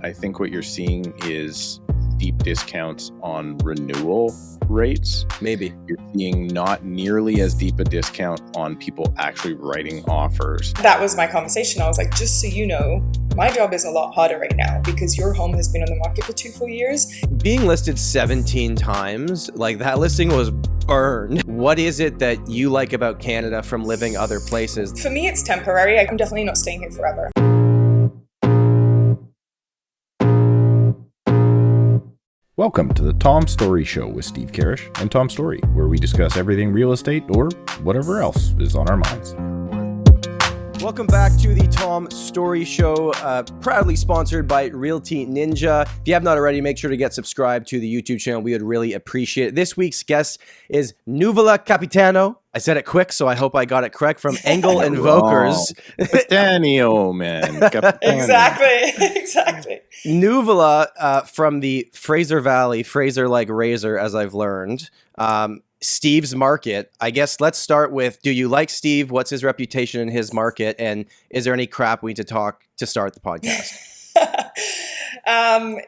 I think what you're seeing is deep discounts on renewal rates. Maybe. You're seeing not nearly as deep a discount on people actually writing offers. That was my conversation. I was like, just so you know, my job is a lot harder right now because your home has been on the market for 2 full years. Being listed 17 times, like that listing was burned. What is it that you like about Canada from living other places? For me, it's temporary. I'm definitely not staying here forever. Welcome to the Tom Storey Show with Steve Karrasch and Tom Storey, where we discuss everything real estate or whatever else is on our minds. Welcome back to the Tom Storey Show, proudly sponsored by Realty Ninja. If you have not already, make sure to get subscribed to the YouTube channel. We would really appreciate it. This week's guest is Nuvola Capitanio. I said it quick, so I hope I got it correct, from Engel and Völkers. Capitanio, man. Capitanio. Exactly. Nuvola from the Fraser Valley, Fraser like razor, as I've learned. Steve's market. I guess let's start with, do you like Steve? What's his reputation in his market? And is there any crap we need to talk to start the podcast?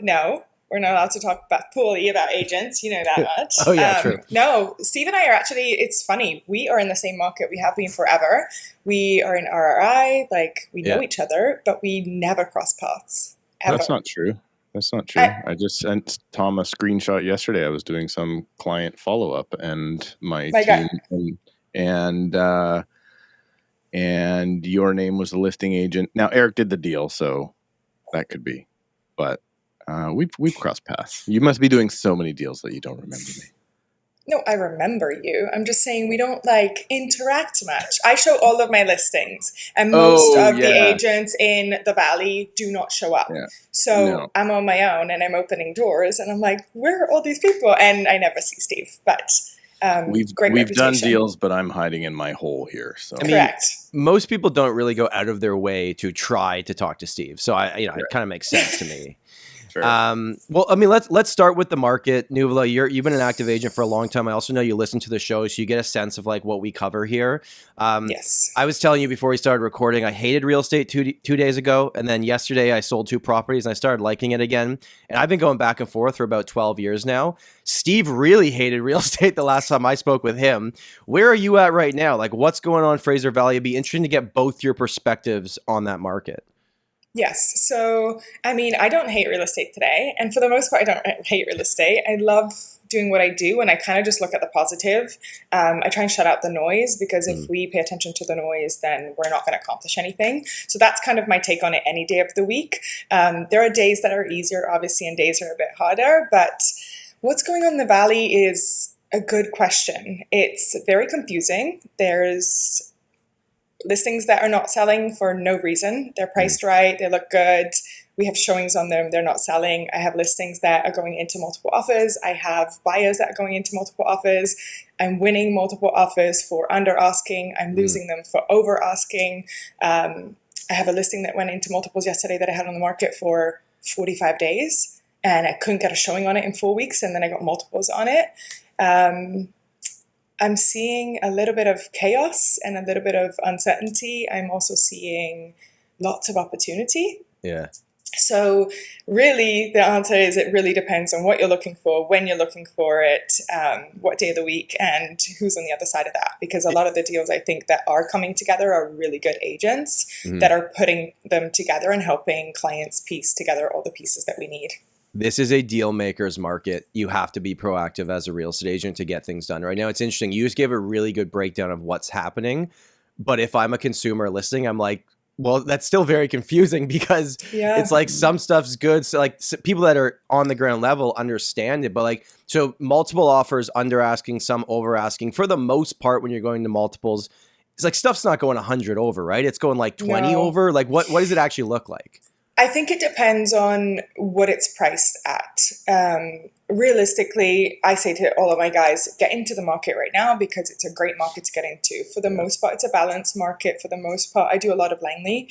No, we're not allowed to talk poorly about agents. You know that much. Oh, yeah, true. No, Steve and I are actually, it's funny. We are in the same market. We have been forever. We are in RRI. Like, we know each other, but we never cross paths. Ever. That's not true. That's not true. I just sent Tom a screenshot yesterday. I was doing some client follow-up, and my team and your name was the listing agent. Now Eric did the deal, so that could be. But we've crossed paths. You must be doing so many deals that you don't remember me. No, I remember you. I'm just saying we don't interact much. I show all of my listings, and most of the agents in the Valley do not show up. Yeah. So I'm on my own and I'm opening doors, and I'm like, where are all these people? And I never see Steve. But we've done deals, but I'm hiding in my hole here. So correct. Most people don't really go out of their way to try to talk to Steve. So it kind of makes sense to me. Sure. Well, I mean, let's start with the market. Nuvola, you've been an active agent for a long time. I also know you listen to the show, so you get a sense of what we cover here. Yes. I was telling you before we started recording, I hated real estate two days ago, and then yesterday I sold 2 properties and I started liking it again. And I've been going back and forth for about 12 years now. Steve really hated real estate the last time I spoke with him. Where are you at right now? What's going on in Fraser Valley? It'd be interesting to get both your perspectives on that market. Yes. So, I mean, I don't hate real estate today. And for the most part, I don't hate real estate. I love doing what I do, and I kind of just look at the positive. I try and shut out the noise, because if we pay attention to the noise, then we're not going to accomplish anything. So that's kind of my take on it any day of the week. There are days that are easier, obviously, and days are a bit harder. But what's going on in the Valley is a good question. It's very confusing. There's listings that are not selling for no reason. They're priced right. They look good. We have showings on them. They're not selling. I have listings that are going into multiple offers. I have buyers that are going into multiple offers. I'm winning multiple offers for under asking. I'm losing them for over asking. I have a listing that went into multiples yesterday that I had on the market for 45 days, and I couldn't get a showing on it in 4 weeks, and then I got multiples on it. I'm seeing a little bit of chaos and a little bit of uncertainty. I'm also seeing lots of opportunity. Yeah. So really the answer is it really depends on what you're looking for, when you're looking for it, what day of the week, and who's on the other side of that. Because a lot of the deals I think that are coming together are really good agents that are putting them together and helping clients piece together all the pieces that we need. This is a deal maker's market. You have to be proactive as a real estate agent to get things done. Right now, it's interesting. You just gave a really good breakdown of what's happening. But if I'm a consumer listening, I'm like, well, that's still very confusing, because it's some stuff's good. So people that are on the ground level understand it. But so multiple offers, under asking, some over asking. For the most part, when you're going to multiples, it's stuff's not going 100 over, right? It's going 20 over. What does it actually look like? I think it depends on what it's priced at. Realistically, I say to all of my guys, get into the market right now, because it's a great market to get into. For the most part, it's a balanced market. For the most part, I do a lot of Langley.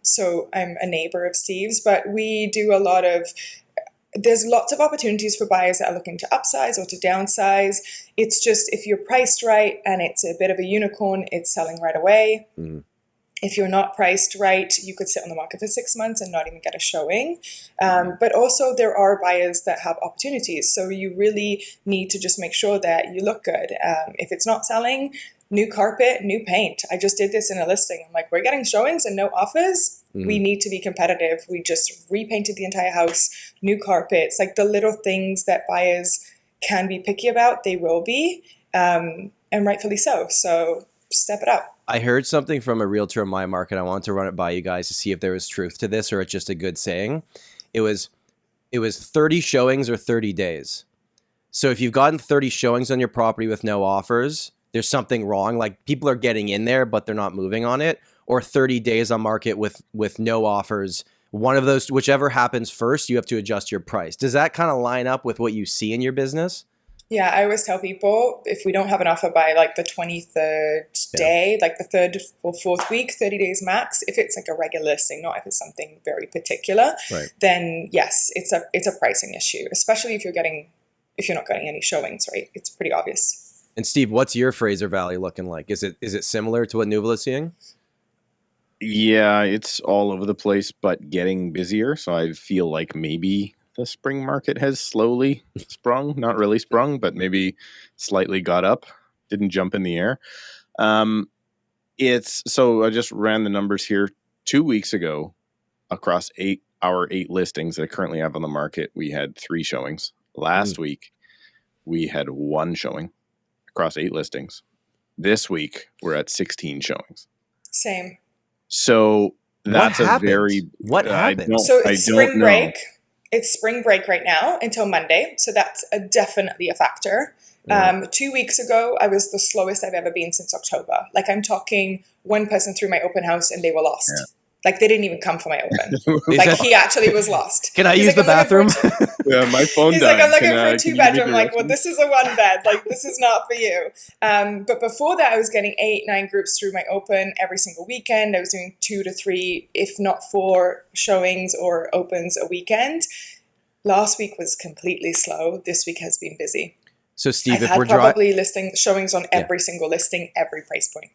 So I'm a neighbor of Steve's, but we do a lot of, there's lots of opportunities for buyers that are looking to upsize or to downsize. It's just, if you're priced right and it's a bit of a unicorn, it's selling right away. If you're not priced right, you could sit on the market for 6 months and not even get a showing. But also there are buyers that have opportunities. So you really need to just make sure that you look good. If it's not selling, new carpet, new paint. I just did this in a listing. I'm like, we're getting showings and no offers. We need to be competitive. We just repainted the entire house, new carpets, like the little things that buyers can be picky about, they will be, and rightfully so. So step it up. I heard something from a realtor in my market. I wanted to run it by you guys to see if there was truth to this or it's just a good saying. It was 30 showings or 30 days. So if you've gotten 30 showings on your property with no offers, there's something wrong. Like people are getting in there, but they're not moving on it. Or 30 days on market with no offers. One of those, whichever happens first, you have to adjust your price. Does that kind of line up with what you see in your business? Yeah, I always tell people if we don't have an offer by like the 23rd day, like the third or fourth week, 30 days max, if it's like a regular listing, not if it's something very particular, then yes, it's a pricing issue, especially if you're not getting any showings, right? It's pretty obvious. And Steve, what's your Fraser Valley looking like? Is it similar to what Nuvola is seeing? Yeah, it's all over the place, but getting busier. So I feel like maybe the spring market has slowly sprung, not really sprung, but maybe slightly got up, didn't jump in the air. So I just ran the numbers here 2 weeks ago across our 8 listings that I currently have on the market. We had 3 showings. Last week, we had 1 showing across 8 listings. This week, we're at 16 showings. Same. So that's what happened? So it's spring break. It's spring break right now until Monday. So that's definitely a factor. 2 weeks ago, I was the slowest I've ever been since October. Like I'm talking one person through my open house and they were lost. Yeah. Like they didn't even come for my open. Like he actually was lost. Can I use the bathroom? Yeah, my phone He's died. Like, I'm looking for a 2-bedroom. Like, well, this is a 1 bed. Like, this is not for you. But before that, I was getting 8-9 groups through my open every single weekend. I was doing 2 to 3, if not 4 showings or opens a weekend. Last week was completely slow. This week has been busy. So Steve, I've had probably listing showings on every single listing, every price point.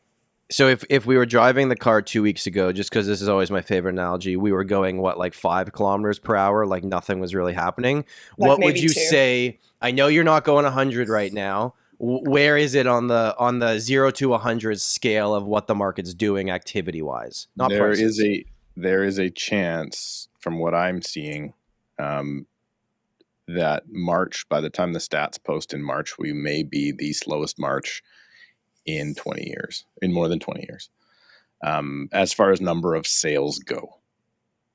So if we were driving the car 2 weeks ago, just because this is always my favorite analogy, we were going like 5 kilometers per hour, like nothing was really happening. Like what would you say? I know you're not going 100 right now. Where is it on the 0 to 100 scale of what the market's doing activity wise? There is a chance from what I'm seeing that March, by the time the stats post in March, we may be the slowest March in 20 years, in more than 20 years, as far as number of sales go.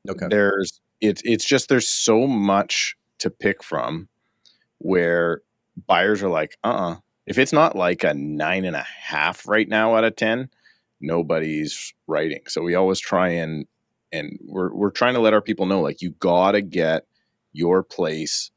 Okay. It's just, there's so much to pick from where buyers are like, if it's not like a 9.5 right now out of 10, nobody's writing. So we always try and we're trying to let our people know, like, you gotta get your place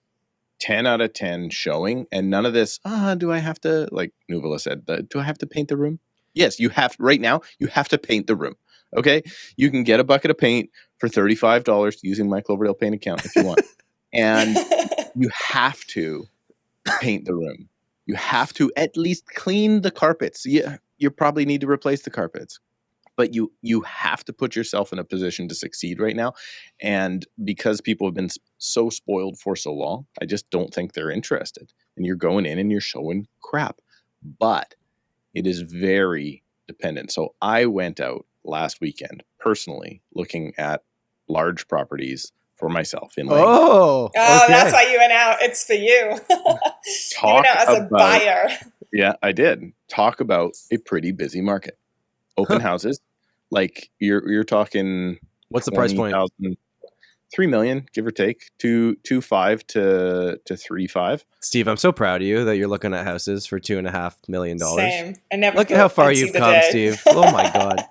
10 out of 10 showing, and none of this, do I have to, like Nuvola said, do I have to paint the room? Yes, you have. Right now, you have to paint the room. Okay? You can get a bucket of paint for $35 using my Cloverdale paint account if you want. And you have to paint the room. You have to at least clean the carpets. Yeah, you probably need to replace the carpets. But you have to put yourself in a position to succeed right now. And because people have been so spoiled for so long, I just don't think they're interested. And you're going in and you're showing crap. But it is very dependent. So I went out last weekend personally looking at large properties for myself in Langley. Okay. That's why you went out. It's for you. You went out as a buyer. Yeah, I did. Talk about a pretty busy market. Open houses. Like you're talking. What's the price point? 3 million, give or take, 2.5 to 3.5. Steve, I'm so proud of you that you're looking at houses for $2.5 million. Same. I never look at how far you've come, Steve. Oh my God.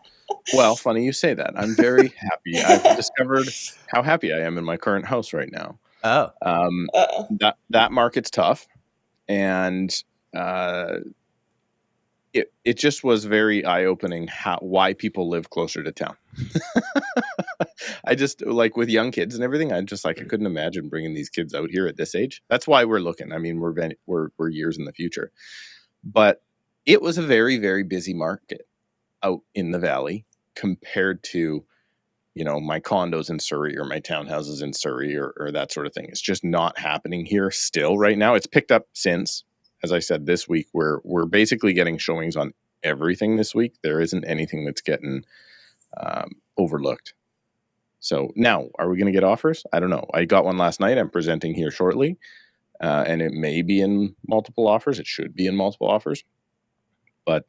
Well, funny you say that. I'm very happy. I've discovered how happy I am in my current house right now. That market's tough, and it just was very eye-opening why people live closer to town. I just, like, with young kids and everything, I couldn't imagine bringing these kids out here at this age. That's why we're looking. I mean, we're years in the future, but it was a very, very busy market out in the valley compared to, my condos in Surrey or my townhouses in Surrey or that sort of thing. It's just not happening here still right now. It's picked up since, as I said, this week we're basically getting showings on everything this week. There isn't anything that's getting overlooked. So now, are we going to get offers? I don't know. I got one last night. I'm presenting here shortly, and it may be in multiple offers. It should be in multiple offers, but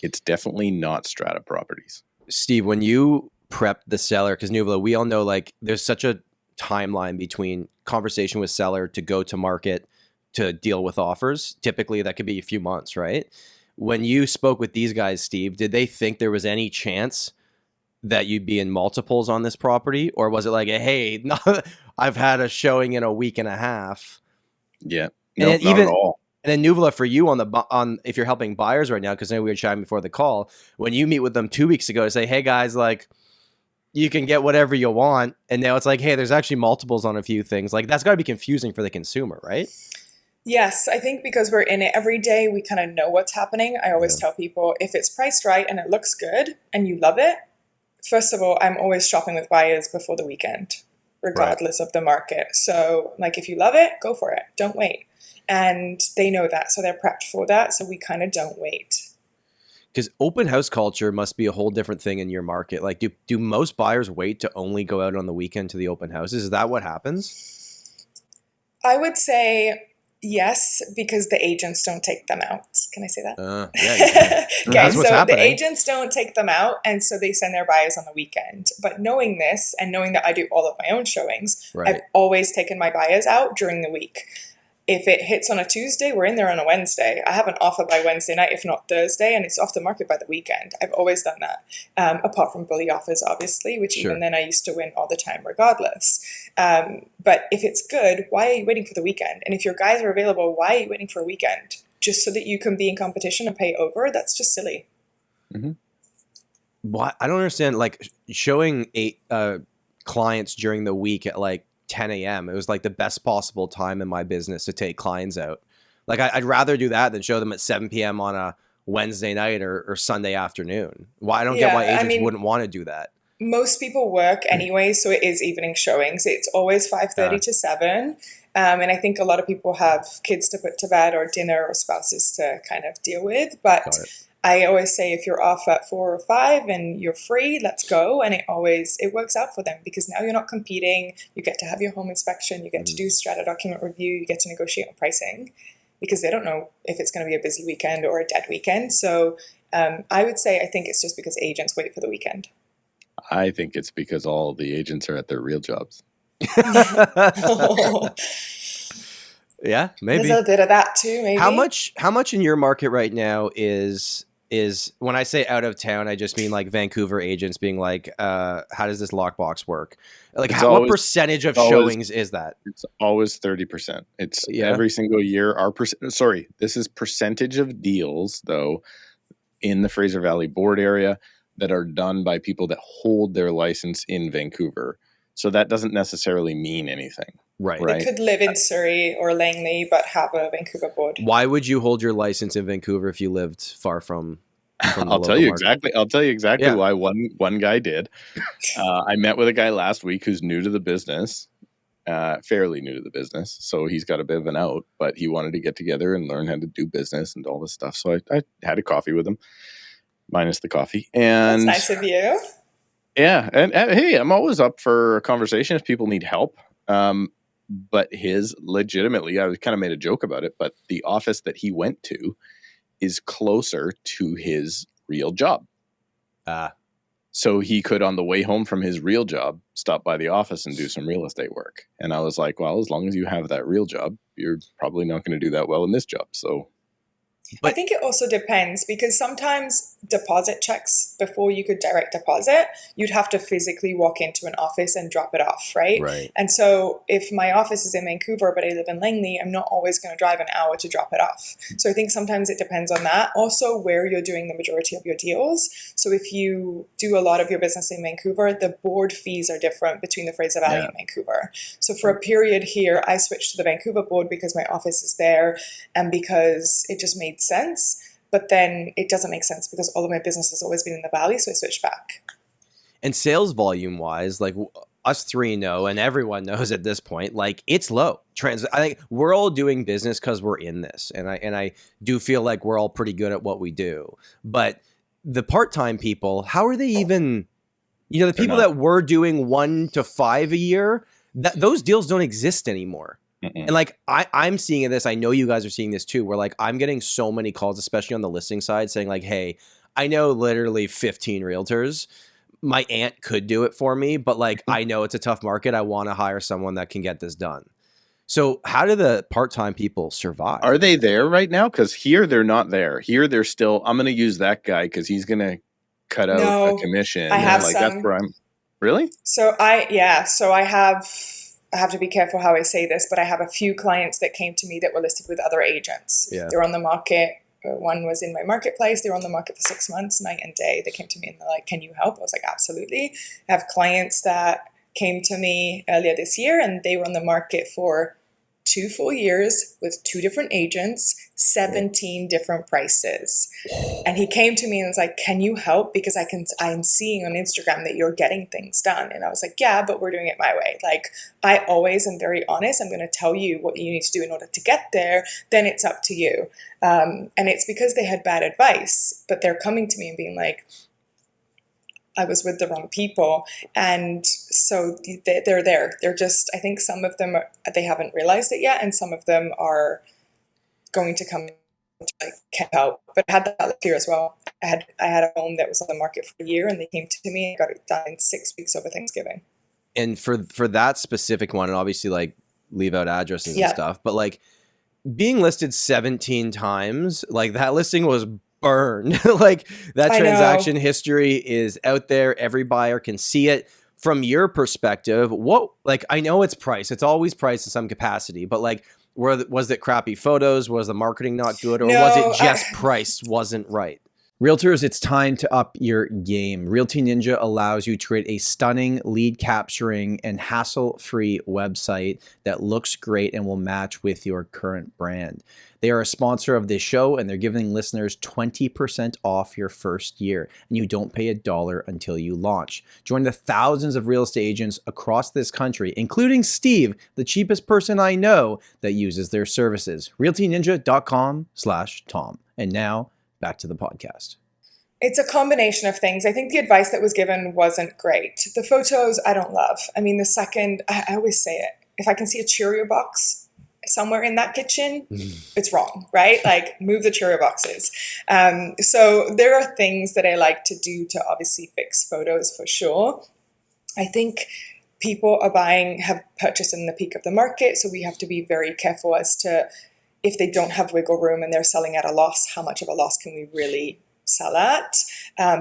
it's definitely not strata properties. Steve, when you prep the seller, because Nuvola, we all know like there's such a timeline between conversation with seller to go to market to deal with offers. Typically, that could be a few months, right? When you spoke with these guys, Steve, did they think there was any chance that you'd be in multiples on this property? Or was it like, hey, no, I've had a showing in a week and a half? Yeah, no, not at all. And then Nuvola, for you on if you're helping buyers right now, because I know we were chatting before the call, when you meet with them 2 weeks ago to say, hey guys, like you can get whatever you want. And now it's like, hey, there's actually multiples on a few things. Like that's gotta be confusing for the consumer, right? Yes, I think because we're in it every day, we kind of know what's happening. I always tell people if it's priced right and it looks good and you love it, first of all, I'm always shopping with buyers before the weekend, regardless of the market. So like if you love it, go for it. Don't wait. And they know that. So they're prepped for that. So we kind of don't wait. Because open house culture must be a whole different thing in your market. Like do most buyers wait to only go out on the weekend to the open houses? Is that what happens? I would say yes, because the agents don't take them out. Can I say that? Yeah. Okay, what's so happening. The agents don't take them out, and so they send their buyers on the weekend. But knowing this and knowing that I do all of my own showings, Right. I've always taken my buyers out during the week. If it hits on a Tuesday, we're in there on a Wednesday. I have an offer by Wednesday night, if not Thursday, and it's off the market by the weekend. I've always done that, apart from bully offers, obviously, which Sure. even then I used to win all the time regardless. But if it's good, why are you waiting for the weekend? And if your guys are available, why are you waiting for a weekend? Just so that you can be in competition and pay over? That's just silly. Mm-hmm. What I don't understand, like showing 8 clients during the week at like 10 a.m. It was like the best possible time in my business to take clients out. Like I'd rather do that than show them at 7 p.m. on a Wednesday night or Sunday afternoon. Why I don't get why agents wouldn't want to do that. Most people work anyway, so it is evening showings. It's always 5:30 to 7. And I think a lot of people have kids to put to bed or dinner or spouses to kind of deal with. But I always say if you're off at 4 or 5 and you're free, let's go. And it works out for them because now you're not competing. You get to have your home inspection. You get to do strata document review. You get to negotiate on pricing because they don't know if it's going to be a busy weekend or a dead weekend. So I would say I think it's just because agents wait for the weekend. I think it's because all the agents are at their real jobs. Yeah, maybe. There's a bit of that too, maybe. How much in your market right now is when I say out of town, I just mean like Vancouver agents being like, how does this lockbox work? Like what percentage of showings is that? It's always 30%. It's every single year. This is percentage of deals though in the Fraser Valley Board area that are done by people that hold their license in Vancouver. So that doesn't necessarily mean anything. Right. They could live in Surrey or Langley, but have a Vancouver board. Why would you hold your license in Vancouver if you lived far from I'll tell you exactly why one guy did. I met with a guy last week who's new to the business, fairly new to the business. So he's got a bit of an out, but he wanted to get together and learn how to do business and all this stuff. So I had a coffee with him, minus the coffee. And that's nice of you. Yeah. And hey, I'm always up for a conversation if people need help. But his legitimately, I kind of made a joke about it, but the office that he went to is closer to his real job. So he could, on the way home from his real job, stop by the office and do some real estate work. And I was like, well, as long as you have that real job, you're probably not going to do that well in this job. So I think it also depends because sometimes deposit checks before you could direct deposit, you'd have to physically walk into an office and drop it off, right? Right. And so if my office is in Vancouver, but I live in Langley, I'm not always going to drive an hour to drop it off. So I think sometimes it depends on that. Also where you're doing the majority of your deals. So if you do a lot of your business in Vancouver, the board fees are different between the Fraser Valley and Vancouver. So for a period here, I switched to the Vancouver board because my office is there and because it just made sense. But then it doesn't make sense because all of my business has always been in the Valley, so I switched back. And sales volume wise, like us three know, and everyone knows at this point, like it's low. I think we're all doing business because we're in this, and I do feel like we're all pretty good at what we do. But the part-time people, how are they even? The people that were doing 1 to 5 a year, those deals don't exist anymore. And like I'm seeing this, I know you guys are seeing this too, where like I'm getting so many calls, especially on the listing side, saying like, hey, I know literally 15 realtors. My aunt could do it for me, but like I know it's a tough market. I want to hire someone that can get this done. So how do the part-time people survive? Are they there right now? Because here they're not there. Here they're still, I'm going to use that guy because he's going to cut out a commission. I have like some. That's where I'm. Really? So I have to be careful how I say this, but I have a few clients that came to me that were listed with other agents. Yeah. They're on the market. One was in my marketplace. They were on the market for 6 months, night and day. They came to me and they're like, can you help? I was like, absolutely. I have clients that came to me earlier this year and they were on the market for 2 full years with 2 different agents, 17 different prices. And he came to me and was like, can you help? Because I'm seeing on Instagram that you're getting things done. And I was like, yeah, but we're doing it my way. Like, I always am very honest. I'm going to tell you what you need to do in order to get there. Then it's up to you. And it's because they had bad advice, but they're coming to me and being like, I was with the wrong people. And so they're there. They're just, I think some of them, they haven't realized it yet. And some of them are going to come to like camp out. But I had that last year as well. I had a home that was on the market for a year and they came to me and got it done in 6 weeks over Thanksgiving. And for that specific one, and obviously like leave out addresses and stuff, but like being listed 17 times, like that listing was burned. Like that transaction history is out there. Every buyer can see it. From your perspective, I know it's price. It's always price in some capacity, but like, was it crappy photos? Was the marketing not good? Or was it just price wasn't right? Realtors, it's time to up your game. Realty Ninja allows you to create a stunning lead capturing and hassle-free website that looks great and will match with your current brand. They are a sponsor of this show and they're giving listeners 20% off your first year, and you don't pay $1 until you launch. Join the thousands of real estate agents across this country, including Steve, the cheapest person I know that uses their services. realtyninja.com/Tom. And now, back to the podcast. It's a combination of things. I think the advice that was given wasn't great. The photos, I don't love. I mean, the second, I always say it, if I can see a Cheerio box somewhere in that kitchen, it's wrong, right? Like, move the Cheerio boxes. So there are things that I like to do to obviously fix photos for sure. I think people have purchased in the peak of the market, so we have to be very careful as to if they don't have wiggle room and they're selling at a loss, how much of a loss can we really sell at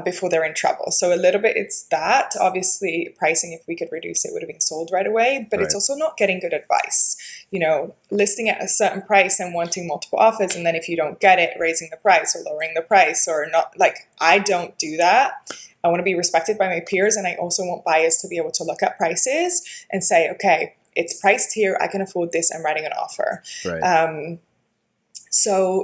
before they're in trouble? So a little bit it's that. Obviously, pricing, if we could reduce it, would have been sold right away. But It's also not getting good advice. Listing at a certain price and wanting multiple offers, and then if you don't get it, raising the price or lowering the price or not. Like, I don't do that. I want to be respected by my peers, and I also want buyers to be able to look at prices and say, okay, it's priced here, I can afford this, I'm writing an offer. Right.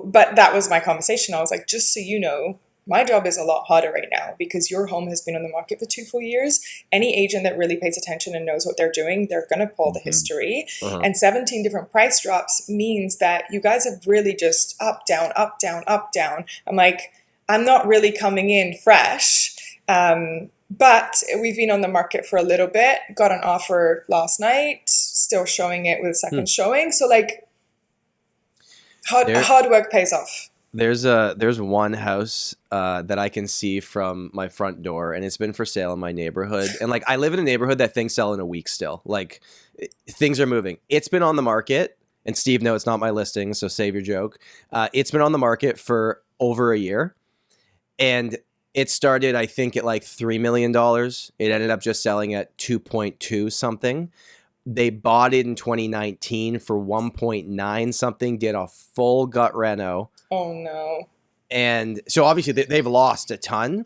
But that was my conversation. I was like, just so you know, my job is a lot harder right now because your home has been on the market for 2 full years. Any agent that really pays attention and knows what they're doing, they're going to pull the history. And 17 different price drops means that you guys have really just up, down, up, down, up, down. I'm like, I'm not really coming in fresh. But we've been on the market for a little bit, got an offer last night, still showing it with a second showing. So like, hard work pays off. There's one house that I can see from my front door, and it's been for sale in my neighborhood. And like, I live in a neighborhood that things sell in a week still. Like, things are moving. It's been on the market, and Steve, no, it's not my listing, so save your joke. It's been on the market for over a year, and it started, I think, at like $3 million. It ended up just selling at 2.2 something. They bought it in 2019 for 1.9 something, did a full gut reno. Oh, no. And so obviously they've lost a ton,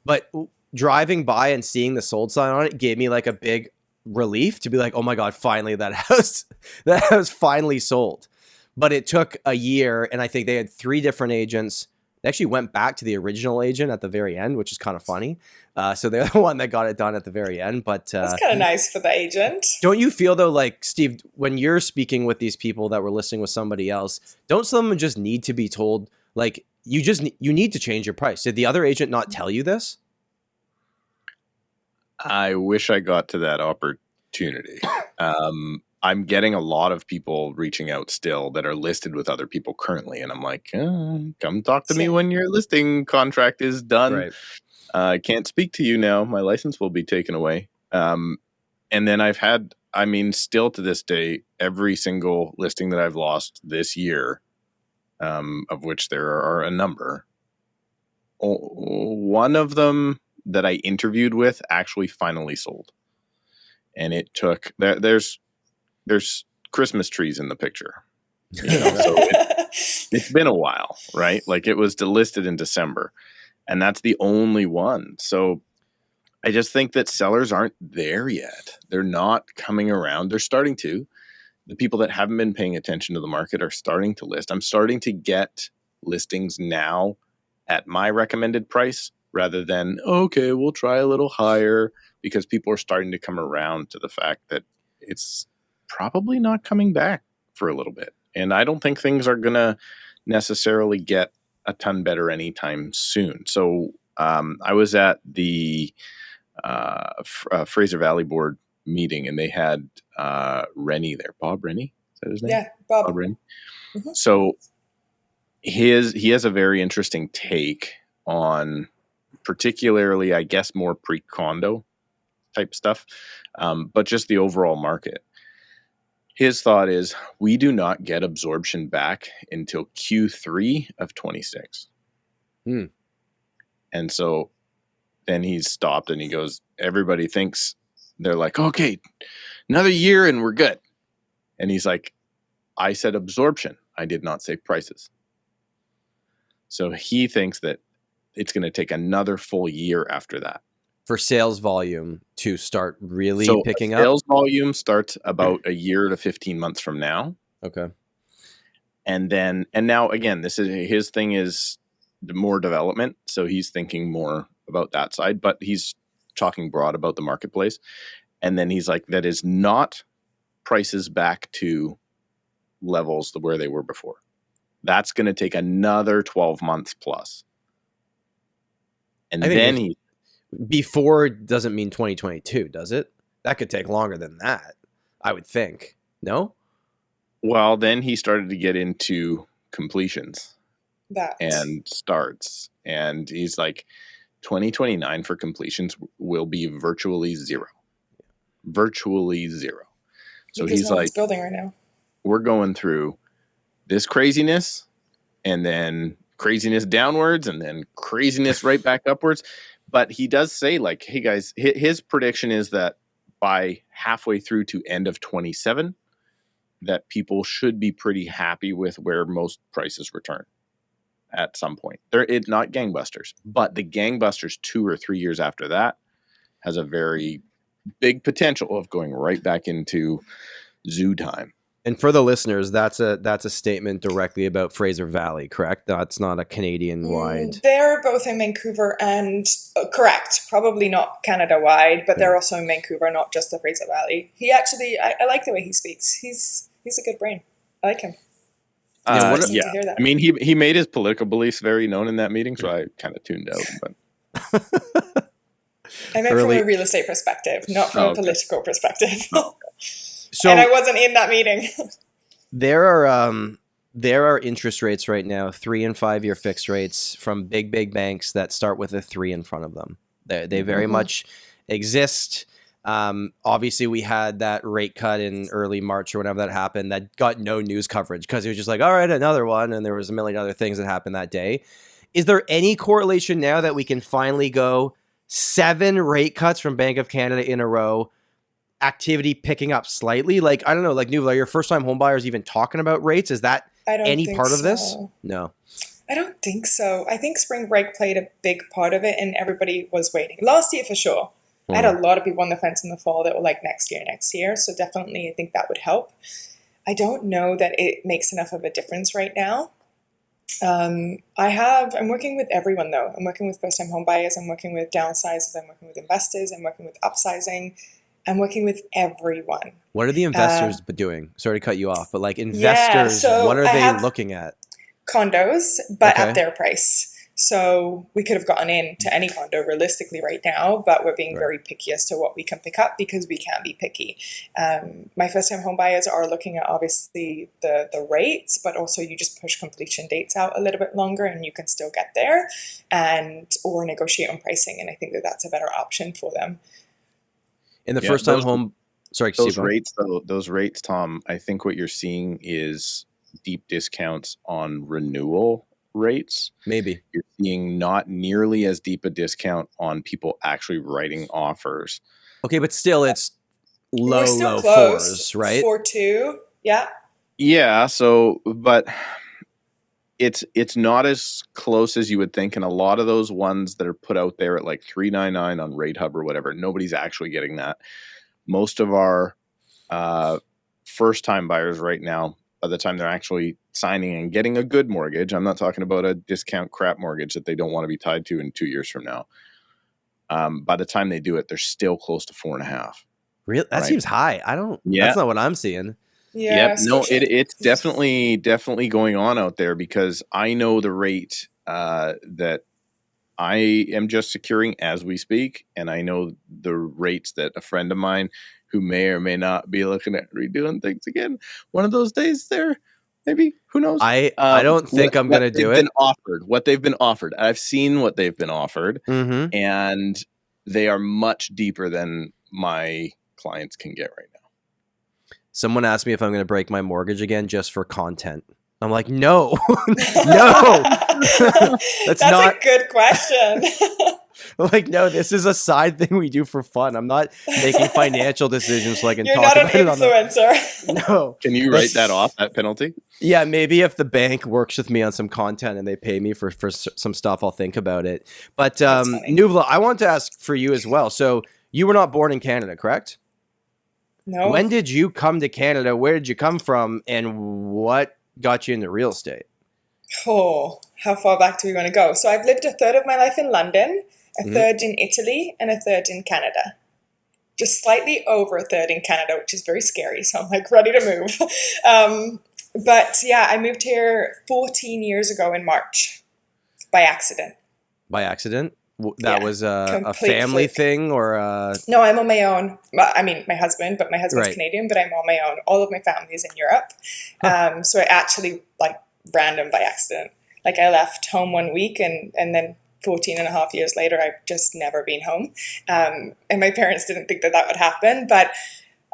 but driving by and seeing the sold sign on it gave me like a big relief to be like, oh my God, finally that house finally sold. But it took a year, and I think they had 3 different agents They actually went back to the original agent at the very end, which is kind of funny. So they're the one that got it done at the very end. But that's kind of nice for the agent. Don't you feel though, like Steve, when you're speaking with these people that were listing with somebody else, don't some of them just need to be told, like, you need to change your price? Did the other agent not tell you this? I wish I got to that opportunity. I'm getting a lot of people reaching out still that are listed with other people currently. And I'm like, come talk to me when your listing contract is done. Right. I can't speak to you now. My license will be taken away. And then I've had, still to this day, every single listing that I've lost this year, of which there are a number. One of them that I interviewed with actually finally sold. And it took, there's Christmas trees in the picture. So it's been a while, right? Like it was delisted in December, and that's the only one. So I just think that sellers aren't there yet. They're not coming around. They're starting to. The people that haven't been paying attention to the market are starting to list. I'm starting to get listings now at my recommended price rather than, okay, we'll try a little higher, because people are starting to come around to the fact that it's probably not coming back for a little bit. And I don't think things are going to necessarily get a ton better anytime soon. So I was at the Fraser Valley board meeting, and they had Rennie there. Bob Rennie? Is that his name? Yeah, Bob Rennie. Mm-hmm. So he has a very interesting take on particularly, I guess, more pre-condo type stuff, but just the overall market. His thought is we do not get absorption back until Q3 of 26. And so then he's stopped and he goes, everybody thinks, they're like, okay, another year and we're good. And he's like, I said absorption. I did not say prices. So he thinks that it's going to take another full year after that for sales volume to start really picking up. Sales volume starts about a year to 15 months from now. Okay. And now again, his thing is more development. So he's thinking more about that side, but he's talking broad about the marketplace. And then he's like, that is not prices back to levels where they were before. That's going to take another 12 months plus. And then before doesn't mean 2022, does it? That could take longer than that, I would think. No? Well, then he started to get into completions and starts. And he's like, 2029 for completions will be virtually zero. Virtually zero. So because he's like, building right now. We're going through this craziness and then craziness downwards and then craziness right back upwards. But he does say, like, hey guys, his prediction is that by halfway through to end of 27, that people should be pretty happy with where most prices return at some point. It's not gangbusters, but the gangbusters 2 or 3 years after that has a very big potential of going right back into zoo time. And for the listeners, that's a statement directly about Fraser Valley, correct? That's not a Canadian-wide. They're both in Vancouver and correct, probably not Canada-wide, but they're also in Vancouver, not just the Fraser Valley. He actually, I like the way he speaks. He's a good brain. I like him. To hear that. I mean, he made his political beliefs very known in that meeting, so I kind of tuned out. But I meant from a real estate perspective, not from a political perspective. So, and I wasn't in that meeting. There are interest rates right now, 3 and 5 year fixed rates from big banks that start with a 3 in front of them. They very much exist. Obviously, we had that rate cut in early March or whenever that happened that got no news coverage because it was just like, all right, another one. And there was a million other things that happened that day. Is there any correlation now that we can finally go 7 rate cuts from Bank of Canada in a row? Activity picking up slightly? Like, I don't know, like Nuvola, your first time home buyers even talking about rates? Is that any part of this? No. I don't think so. I think spring break played a big part of it and everybody was waiting. Last year for sure. I had a lot of people on the fence in the fall that were like next year. So definitely I think that would help. I don't know that it makes enough of a difference right now. I'm working with everyone though. I'm working with first time home buyers. I'm working with downsizers. I'm working with investors. I'm working with upsizing. I'm working with everyone. What are the investors doing? Sorry to cut you off, but like Yeah, investors, so what are I they have looking at? condos, but Okay. at their price. So we could have gotten into any condo realistically right now, but we're being Right. very picky as to what we can pick up because we can't be picky. My first time home buyers are looking at obviously the rates, but also you just push completion dates out a little bit longer and you can still get there or negotiate on pricing. And I think that that's a better option for them. In the Yeah, first time home, sorry, those Steve. rates, though, those rates, Tom, I think what you're seeing is deep discounts on renewal rates. Maybe. You're seeing not nearly as deep a discount on people actually writing offers. Okay, but still it's We're still low close. fours, right? 4.2. Yeah. Yeah, so but it's not as close as you would think, and a lot of those ones that are put out there at like 399 on Rate Hub or whatever, nobody's actually getting that. Most of our first time buyers right now, by the time they're actually signing and getting a good mortgage, I'm not talking about a discount crap mortgage that they don't want to be tied to in 2 years from now. By the time they do it, they're still close to 4.5. Really? That Right. seems high. That's not what I'm seeing. Yeah. Yep. No, Scotia- it's definitely going on out there because I know the rate that I am just securing as we speak, and I know the rates that a friend of mine who may or may not be looking at redoing things again one of those days there, maybe, who knows? I don't think I'm going to do it. What they've been offered. I've seen what they've been offered, Mm-hmm. and they are much deeper than my clients can get right now. Someone asked me if I'm going to break my mortgage again just for content. I'm like, no, no. That's not a good question. I'm like, no, this is a side thing we do for fun. I'm not making financial decisions so I can You're talk not an about it on the. influencer. No. Can you write that off, that penalty? Yeah, maybe if the bank works with me on some content and they pay me for some stuff, I'll think about it. But That's funny. Nuvola, I want to ask for you as well. So you were not born in Canada, correct? No. When did you come to Canada? Where did you come from? And what got you into real estate? Oh, how far back do we want to go? So I've lived a third of my life in London, a Mhm. third in Italy, and a third in Canada. Just slightly over a third in Canada, which is very scary. So I'm like ready to move. But yeah, I moved here 14 years ago in March by accident. By accident? That Yeah, was a complete family fluke. thing or a... No, I'm on my own. Well, I mean, my husband's Right. Canadian, but I'm on my own. All of my family is in Europe. So I actually random by accident. Like I left home one week and then 14 and a half years later, I've just never been home. And my parents didn't think that would happen, but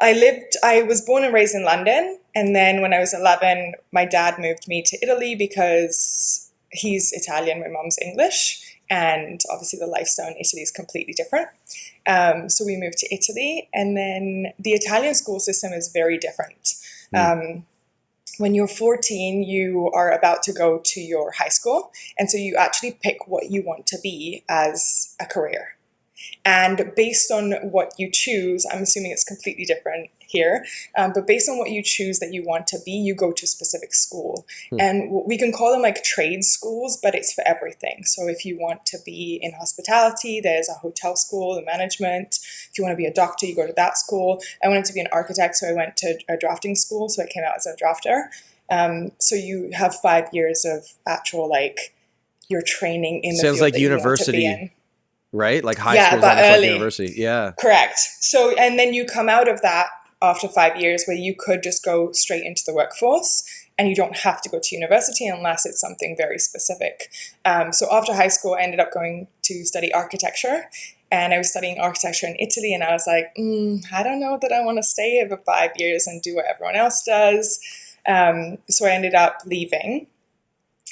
I was born and raised in London. And then when I was 11, my dad moved me to Italy because he's Italian, my mom's English. And obviously the lifestyle in Italy is completely different. So we moved to Italy, and then the Italian school system is very different. When you're 14, you are about to go to your high school. And so you actually pick what you want to be as a career. And based on what you choose, I'm assuming it's completely different here, but based on what you choose that you want to be, you go to a specific school. And we can call them like trade schools, but it's for everything. So if you want to be in hospitality, there's a hotel school, the management. If you want to be a doctor, you go to that school. I wanted to be an architect, so I went to a drafting school, so I came out as a drafter. So you have 5 years of actual your training in the Sounds field like that university. you want to be in. Right? Like high Yeah, school's but almost like early. university. Yeah. Correct. So, and then you come out of that after 5 years where you could just go straight into the workforce and you don't have to go to university unless it's something very specific. So after high school, I ended up going to study architecture, and I was studying architecture in Italy, and I was like, I don't know that I want to stay here for 5 years and do what everyone else does. So I ended up leaving.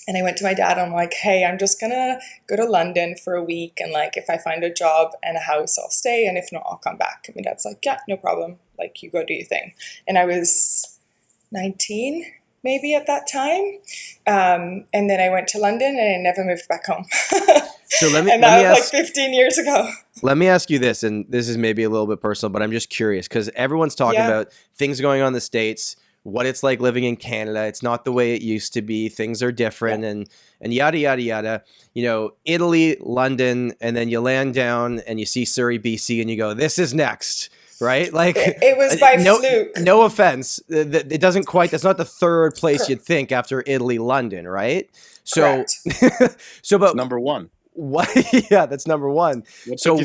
And I went to my dad, and I'm like, hey, I'm just going to go to London for a week. And if I find a job and a house, I'll stay. And if not, I'll come back. And my dad's like, yeah, no problem. You go do your thing. And I was 19 maybe at that time. And then I went to London and I never moved back home. So let me and that was ask, 15 years ago. Let me ask you this, and this is maybe a little bit personal, but I'm just curious because everyone's talking about things going on in the States. what it's like living in Canada. It's not the way it used to be. Things are different, and yada yada yada. You know, Italy, London, and then you land down and you see Surrey, BC, and you go, "This is next." Right? Like it was by fluke. No offense. It doesn't quite, that's not the third place you'd think after Italy, London, right? So, so, but it's number one. What? Yeah, that's number one. So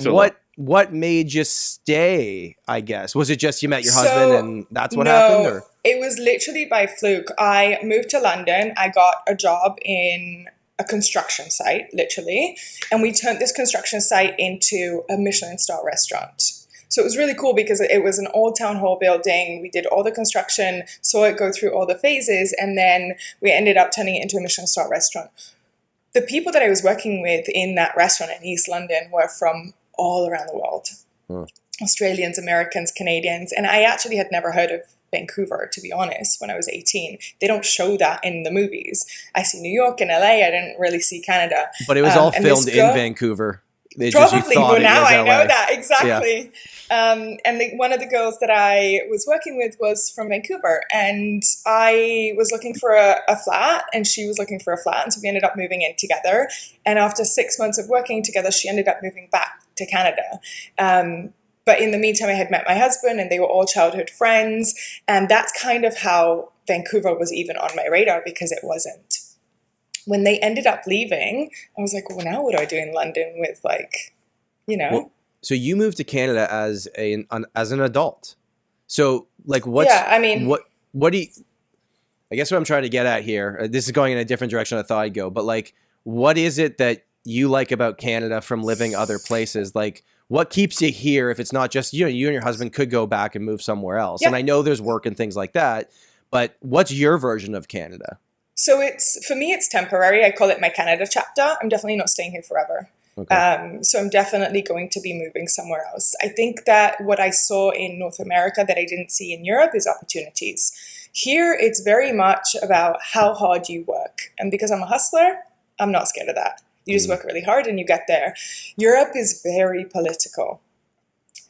what made you stay, I guess? Was it just you met your husband and that's what happened? Or? It was literally by fluke. I moved to London. I got a job in a construction site, literally. And we turned this construction site into a Michelin star restaurant. So it was really cool because it was an old town hall building. We did all the construction, saw it go through all the phases, and then we ended up turning it into a Michelin star restaurant. The people that I was working with in that restaurant in East London were from all around the world. Australians, Americans, Canadians. And I actually had never heard of Vancouver, to be honest, when I was 18. They don't show that in the movies. I see New York and LA. I didn't really see Canada. But it was all filmed in Vancouver. Probably, but now I know that, exactly. Yeah. And one of the girls that I was working with was from Vancouver, and I was looking for a flat, and she was looking for a flat, and so we ended up moving in together. And after 6 months of working together, she ended up moving back to Canada. But in the meantime, I had met my husband, and they were all childhood friends, and that's kind of how Vancouver was even on my radar, because it wasn't. When they ended up leaving, I was like, well, now what do I do in London with, like, you know? Well, so you moved to Canada as an adult. So, like, what's... Yeah, I mean... What do you... I guess what I'm trying to get at here, this is going in a different direction I thought I'd go, but, like, what is it that you like about Canada from living other places? Like, what keeps you here if it's not just, you know, you and your husband could go back and move somewhere else? Yeah. And I know there's work and things like that, but what's your version of Canada? So for me, it's temporary. I call it my Canada chapter. I'm definitely not staying here forever. Okay. So I'm definitely going to be moving somewhere else. I think that what I saw in North America that I didn't see in Europe is opportunities. Here, it's very much about how hard you work. And because I'm a hustler, I'm not scared of that. You just work really hard and you get there. Europe is very political.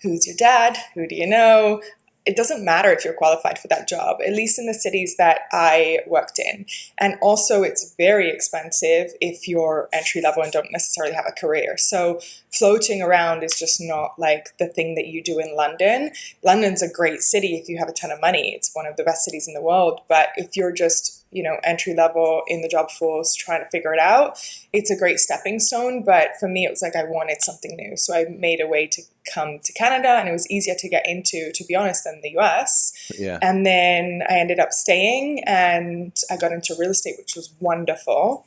Who's your dad? Who do you know? It doesn't matter if you're qualified for that job, at least in the cities that I worked in. And also it's very expensive if you're entry level and don't necessarily have a career. So floating around is just not like the thing that you do in London. London's a great city if you have a ton of money. It's one of the best cities in the world. But if you're just, you know, entry level in the job force trying to figure it out, it's a great stepping stone. But for me, it was like I wanted something new. So I made a way to come to Canada, and it was easier to get into, to be honest, than the US. Yeah. And then I ended up staying, and I got into real estate, which was wonderful.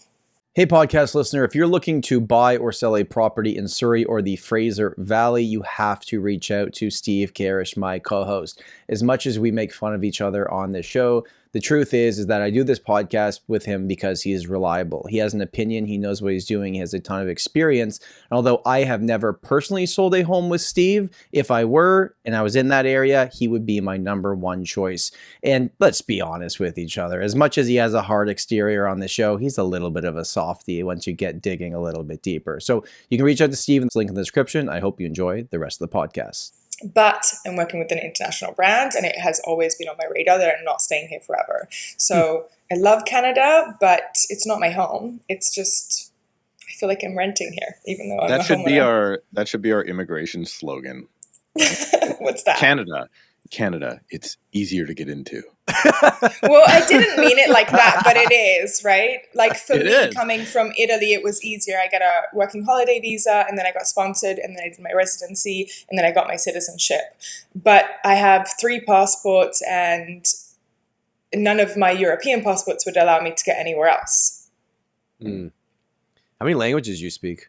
Hey, podcast listener, if you're looking to buy or sell a property in Surrey or the Fraser Valley, you have to reach out to Steve Karrasch, my co-host. As much as we make fun of each other on this show, the truth is that I do this podcast with him because he is reliable. He has an opinion. He knows what he's doing. He has a ton of experience. And although I have never personally sold a home with Steve, if I were and I was in that area, he would be my number one choice. And let's be honest with each other. As much as he has a hard exterior on the show, he's a little bit of a softie once you get digging a little bit deeper. So you can reach out to Steve. It's link in the description. I hope you enjoy the rest of the podcast. But I'm working with an international brand, and it has always been on my radar that I'm not staying here forever. So I love Canada, but it's not my home. It's just, I feel like I'm renting here, even though I'm that should be that should be our immigration slogan. What's that? Canada, it's easier to get into. Well, I didn't mean it like that, but it is, right? Like for me, coming from Italy, it was easier. I got a working holiday visa, and then I got sponsored, and then I did my residency, and then I got my citizenship. But I have 3 passports, and none of my European passports would allow me to get anywhere else. Mm. How many languages you speak?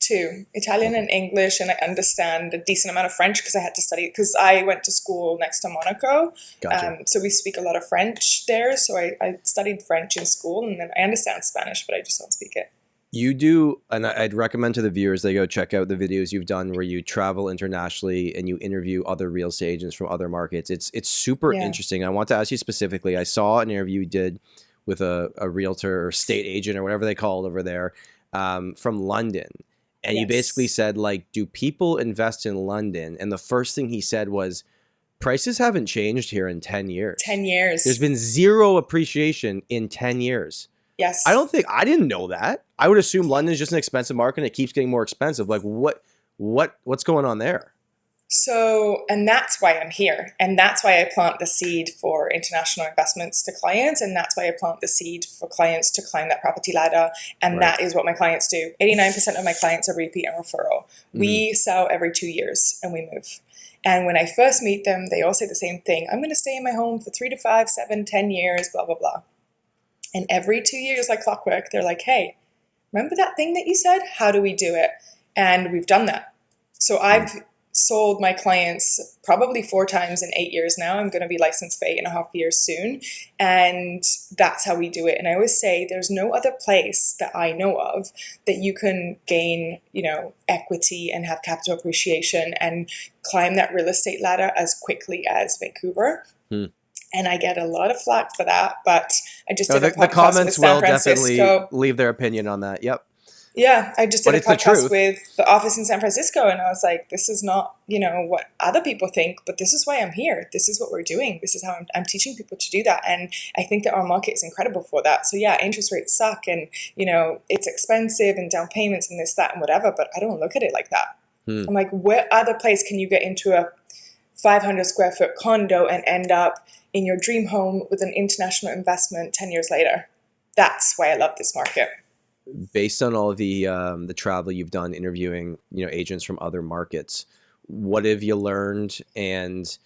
2, Italian and English, and I understand a decent amount of French because I had to study, because I went to school next to Monaco. Gotcha. So we speak a lot of French there. So I studied French in school, and then I understand Spanish, but I just don't speak it. You do, and I'd recommend to the viewers they go check out the videos you've done where you travel internationally and you interview other real estate agents from other markets. It's super interesting. I want to ask you specifically, I saw an interview you did with a realtor or state agent or whatever they call it over there from London. And you basically said, like, do people invest in London? And the first thing he said was, Prices haven't changed here in 10 years. 10 years. There's been zero appreciation in 10 years. Yes. I didn't know that. I would assume London's just an expensive market and it keeps getting more expensive. Like what's going on there? So, and that's why I'm here. And that's why I plant the seed for international investments to clients. And that's why I plant the seed for clients to climb that property ladder. And Right. that is what my clients do. 89% of my clients are repeat and referral. We sell every 2 years and we move. And when I first meet them, they all say the same thing. I'm going to stay in my home for 3 to 5, 7, 10 years, blah, blah, blah. And every 2 years, like clockwork, they're like, hey, remember that thing that you said? How do we do it? And we've done that. So I've sold my clients probably 4 times in 8 years now. I'm going to be licensed for 8.5 years soon. And that's how we do it. And I always say there's no other place that I know of that you can gain, equity and have capital appreciation and climb that real estate ladder as quickly as Vancouver. And I get a lot of flack for that, but I just did a podcast The comments with San will Francisco. definitely leave their opinion on that. Yep. Yeah, I just did But a it's the podcast truth. with the office in San Francisco, and I was like, this is not, what other people think, but this is why I'm here. This is what we're doing. This is how I'm teaching people to do that. And I think that our market is incredible for that. So yeah, interest rates suck and, it's expensive and down payments and this, that, and whatever, but I don't look at it like that. I'm like, where other place can you get into a 500 square foot condo and end up in your dream home with an international investment 10 years later? That's why I love this market. Based on all of the travel you've done interviewing, agents from other markets, what have you learned? And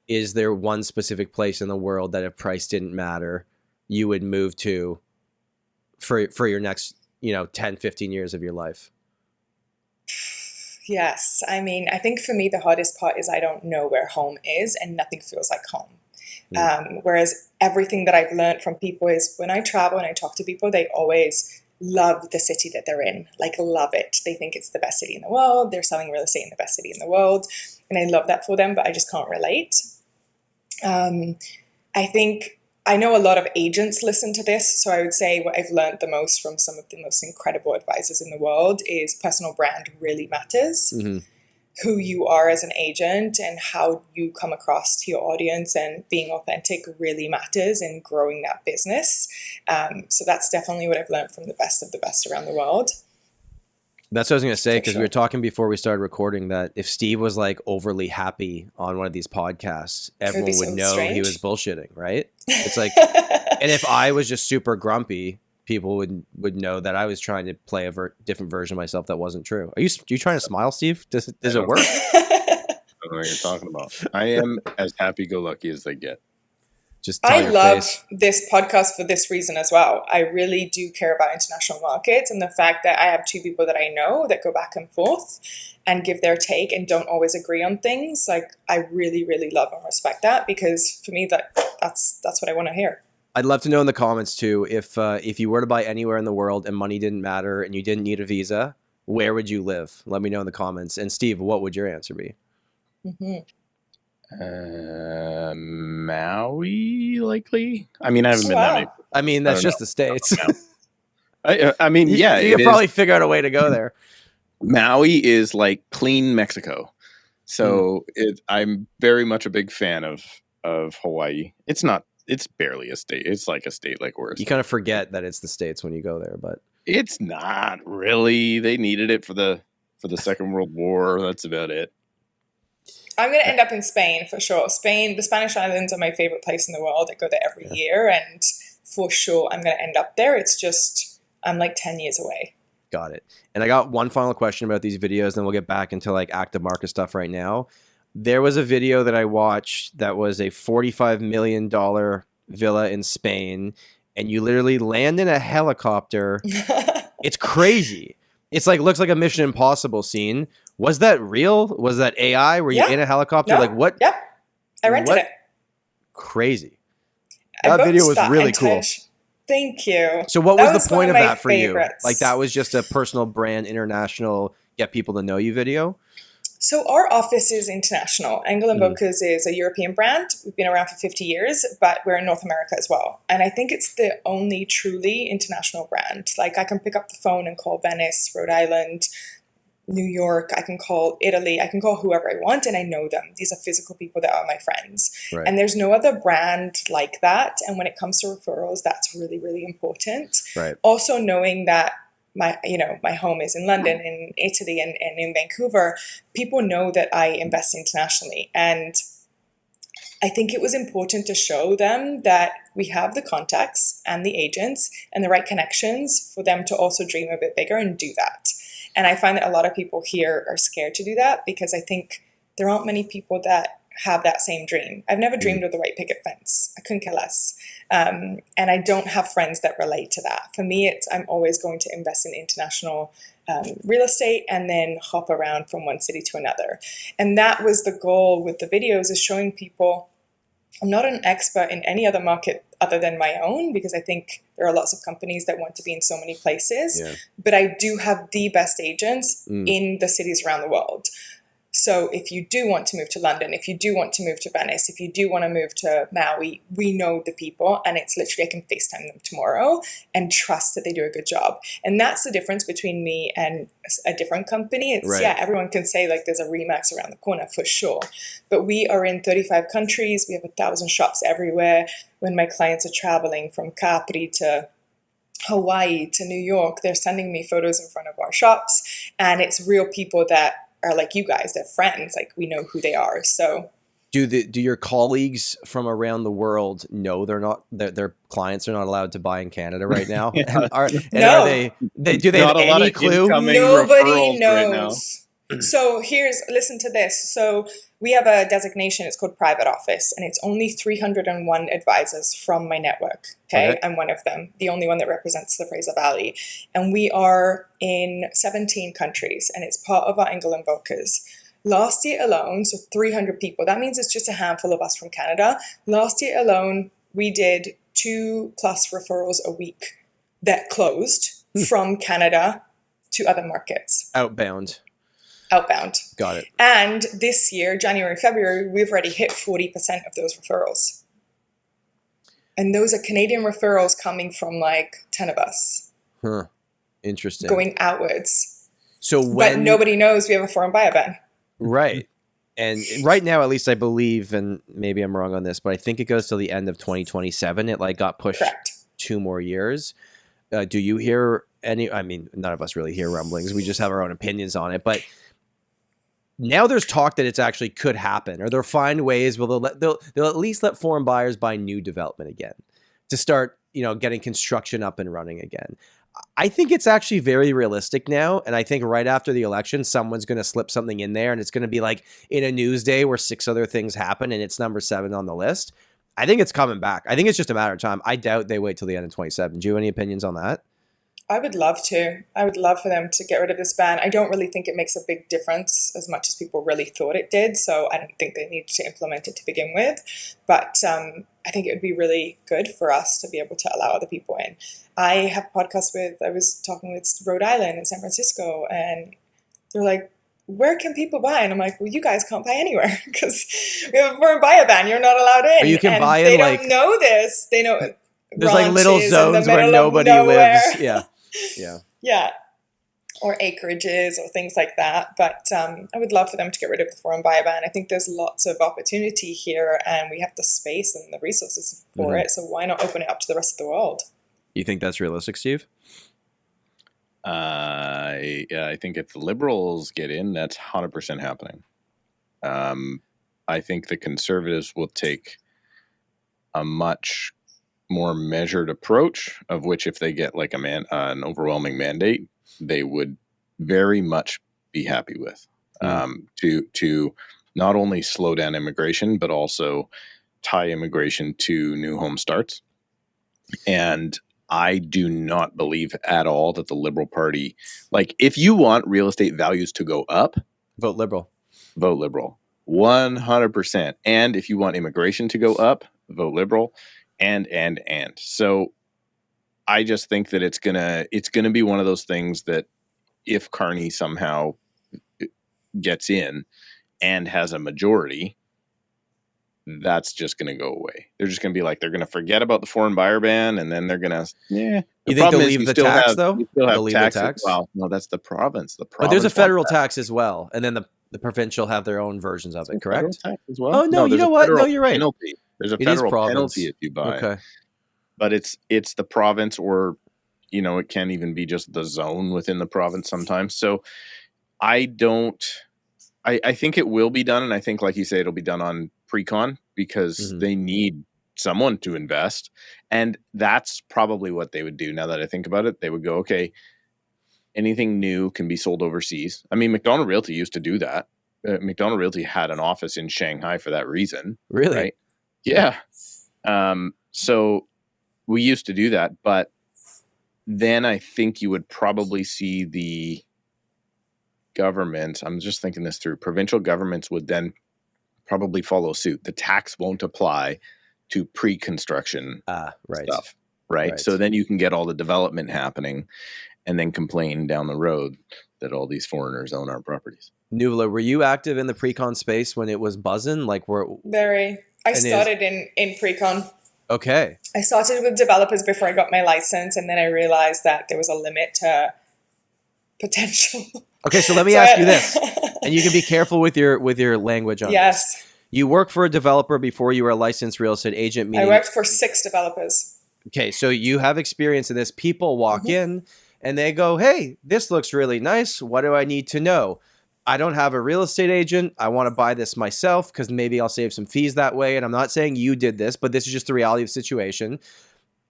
is there one specific place in the world that if price didn't matter, you would move to for your next, 10, 15 years of your life? Yes. I mean, I think for me, the hardest part is I don't know where home is and nothing feels like home. Whereas everything that I've learned from people is when I travel and I talk to people, they always love the city that they're in, love it. They think it's the best city in the world. They're selling real estate in the best city in the world. And I love that for them, but I just can't relate. I think I know a lot of agents listen to this. So I would say what I've learned the most from some of the most incredible advisors in the world is personal brand really matters. Who you are as an agent and how you come across to your audience and being authentic really matters in growing that business. So that's definitely what I've learned from the best of the best around the world. That's what I was going to say, because we were talking before we started recording that if Steve was like overly happy on one of these podcasts, everyone would know he was bullshitting, right? It's like, and if I was just super grumpy, people would know that I was trying to play a different version of myself that wasn't true. Are you trying to smile, Steve? Does it work? I don't know what you're talking about. I am as happy-go-lucky as they get. Just tell your love face. this podcast for this reason as well. I really do care about international markets and the fact that I have 2 people that I know that go back and forth and give their take and don't always agree on things. Like I really, really love and respect that because for me that's what I want to hear. I'd love to know in the comments too, if you were to buy anywhere in the world and money didn't matter and you didn't need a visa, where would you live? Let me know in the comments. And Steve, what would your answer be? Maui, likely. I mean, I haven't been that many. I mean, that's just the States. I mean, yeah, you could probably figure out a way to go there. Maui is like clean Mexico, so I'm very much a big fan of Hawaii. It's barely a state. It's like a state like we're. You kind of forget that it's the States when you go there, but it's not really. They needed it for the Second World War. That's about it. I'm going to end up in Spain for sure. Spain, the Spanish Islands are my favorite place in the world. I go there every year, and for sure I'm going to end up there. It's just I'm like 10 years away. Got it. And I got one final question about these videos, then we'll get back into like active market stuff right now. There was a video that I watched that was a $45 million villa in Spain, and you literally land in a helicopter. It's crazy. It's like looks like a Mission Impossible scene. Was that real? Was that AI? Were you in a helicopter? No. Like what? Yep. I rented it. Crazy. That video was really cool. Thank you. So what was the point of that for favorites. you? Like that was just a personal brand, international, get people to know you video? So our office is international. Engel Völkers is a European brand. We've been around for 50 years, but we're in North America as well. And I think it's the only truly international brand. Like I can pick up the phone and call Venice, Rhode Island, New York, I can call Italy, I can call whoever I want, and I know them. These are physical people that are my friends. Right. And there's no other brand like that. And when it comes to referrals, that's really, really important. Right. Also knowing that my home is in London, in Italy, and in Vancouver, people know that I invest internationally. And I think it was important to show them that we have the contacts and the agents and the right connections for them to also dream a bit bigger and do that. And I find that a lot of people here are scared to do that because I think there aren't many people that have that same dream. I've never dreamed of the white picket fence. I couldn't care less. And I don't have friends that relate to that. For me, I'm always going to invest in international real estate and then hop around from one city to another. And that was the goal with the videos, is showing people I'm not an expert in any other market other than my own, because I think there are lots of companies that want to be in so many places, but I do have the best agents in the cities around the world. So if you do want to move to London, if you do want to move to Venice, if you do want to move to Maui, we know the people, and it's literally I can FaceTime them tomorrow and trust that they do a good job. And that's the difference between me and a different company. It's everyone can say like there's a Remax around the corner for sure, but we are in 35 countries. We have 1,000 shops everywhere. When my clients are traveling from Capri to Hawaii to New York, they're sending me photos in front of our shops, and it's real people that are like you guys, they're friends, like we know who they are. So do your colleagues from around the world know their clients are not allowed to buy in Canada right now? No. Are they do they have any clue? Nobody knows. So listen to this. So we have a designation, it's called private office, and it's only 301 advisors from my network. Okay. I'm one of them, the only one that represents the Fraser Valley. And we are in 17 countries, and it's part of our Engel Völkers. Last year alone, so 300 people, that means it's just a handful of us from Canada. Last year alone, we did 2+ referrals a week that closed from Canada to other markets. Outbound. Got it. And this year, January, February, we've already hit 40% of those referrals. And those are Canadian referrals coming from like 10 of us. Interesting. Going outwards. But nobody knows we have a foreign buyer ban. Right. And right now, at least I believe, and maybe I'm wrong on this, but I think it goes till the end of 2027. It like got pushed 2 more years. Do you hear any? I mean, none of us really hear rumblings. We just have our own opinions on it. But now there's talk that it's actually could happen, or they'll find ways where they'll at least let foreign buyers buy new development again to start, getting construction up and running again. I think it's actually very realistic now. And I think right after the election, someone's going to slip something in there, and it's going to be like in a news day where 6 other things happen and it's number 7 on the list. I think it's coming back. I think it's just a matter of time. I doubt they wait till the end of 27. Do you have any opinions on that? I would love to. I would love for them to get rid of this ban. I don't really think it makes a big difference as much as people really thought it did. So I don't think they needed to implement it to begin with. But I think it would be really good for us to be able to allow other people in. I was talking with Rhode Island and San Francisco, and they're like, where can people buy? And I'm like, well, you guys can't buy anywhere because we have a foreign buyer ban. You're not allowed in. Or you can buy in they don't know this. They know there's like little zones where nobody lives. Yeah. Or acreages or things like that. But I would love for them to get rid of the foreign buyer ban. I think there's lots of opportunity here, and we have the space and the resources for it. So why not open it up to the rest of the world? You think that's realistic, Steve? I think if the Liberals get in, that's 100% happening. I think the Conservatives will take a much more measured approach, of which if they get like an overwhelming mandate, they would very much be happy with, to not only slow down immigration, but also tie immigration to new home starts. And I do not believe at all that the Liberal Party, like if you want real estate values to go up, vote Liberal. Vote Liberal. 100%. And if you want immigration to go up, vote Liberal. And. So I just think that it's gonna be one of those things that if Carney somehow gets in and has a majority, that's just going to go away. They're just going to be like, they're going to forget about the foreign buyer ban, and then they're going to, You think they'll leave the tax, though? You still have They'll leave the taxes. tax? Well, no, that's the province. But there's a federal tax as well, and then the provincial have their own versions of it, correct? Tax as well? Oh, no, you know what? No, you're right. Penalty. There's a It is federal province. penalty if you buy. Okay. But it's the province, or it can even be just the zone within the province sometimes. So I think it will be done, and I think, like you say, it'll be done on pre-con because they need someone to invest, and that's probably what they would do. Now that I think about it, they would go, okay, anything new can be sold overseas. I mean, McDonald Realty used to do that. McDonald Realty had an office in Shanghai for that reason. Really? Right? Yeah. So we used to do that, but then I think you would probably see the government, I'm just thinking this through, provincial governments would then probably follow suit. The tax won't apply to pre-construction stuff, right? So then you can get all the development happening and then complain down the road that all these foreigners own our properties. Nuvola, were you active in the pre-con space when it was buzzing? Very. I started in pre-con. Okay. I started with developers before I got my license, and then I realized that there was a limit to potential. Okay, so let me ask you this, and you can be careful with your language on this. Yes. You worked for a developer before you were a licensed real estate agent. I worked for 6 developers. Okay, so you have experience in this. People walk in and they go, hey, this looks really nice. What do I need to know? I don't have a real estate agent. I want to buy this myself because maybe I'll save some fees that way. And I'm not saying you did this, but this is just the reality of the situation.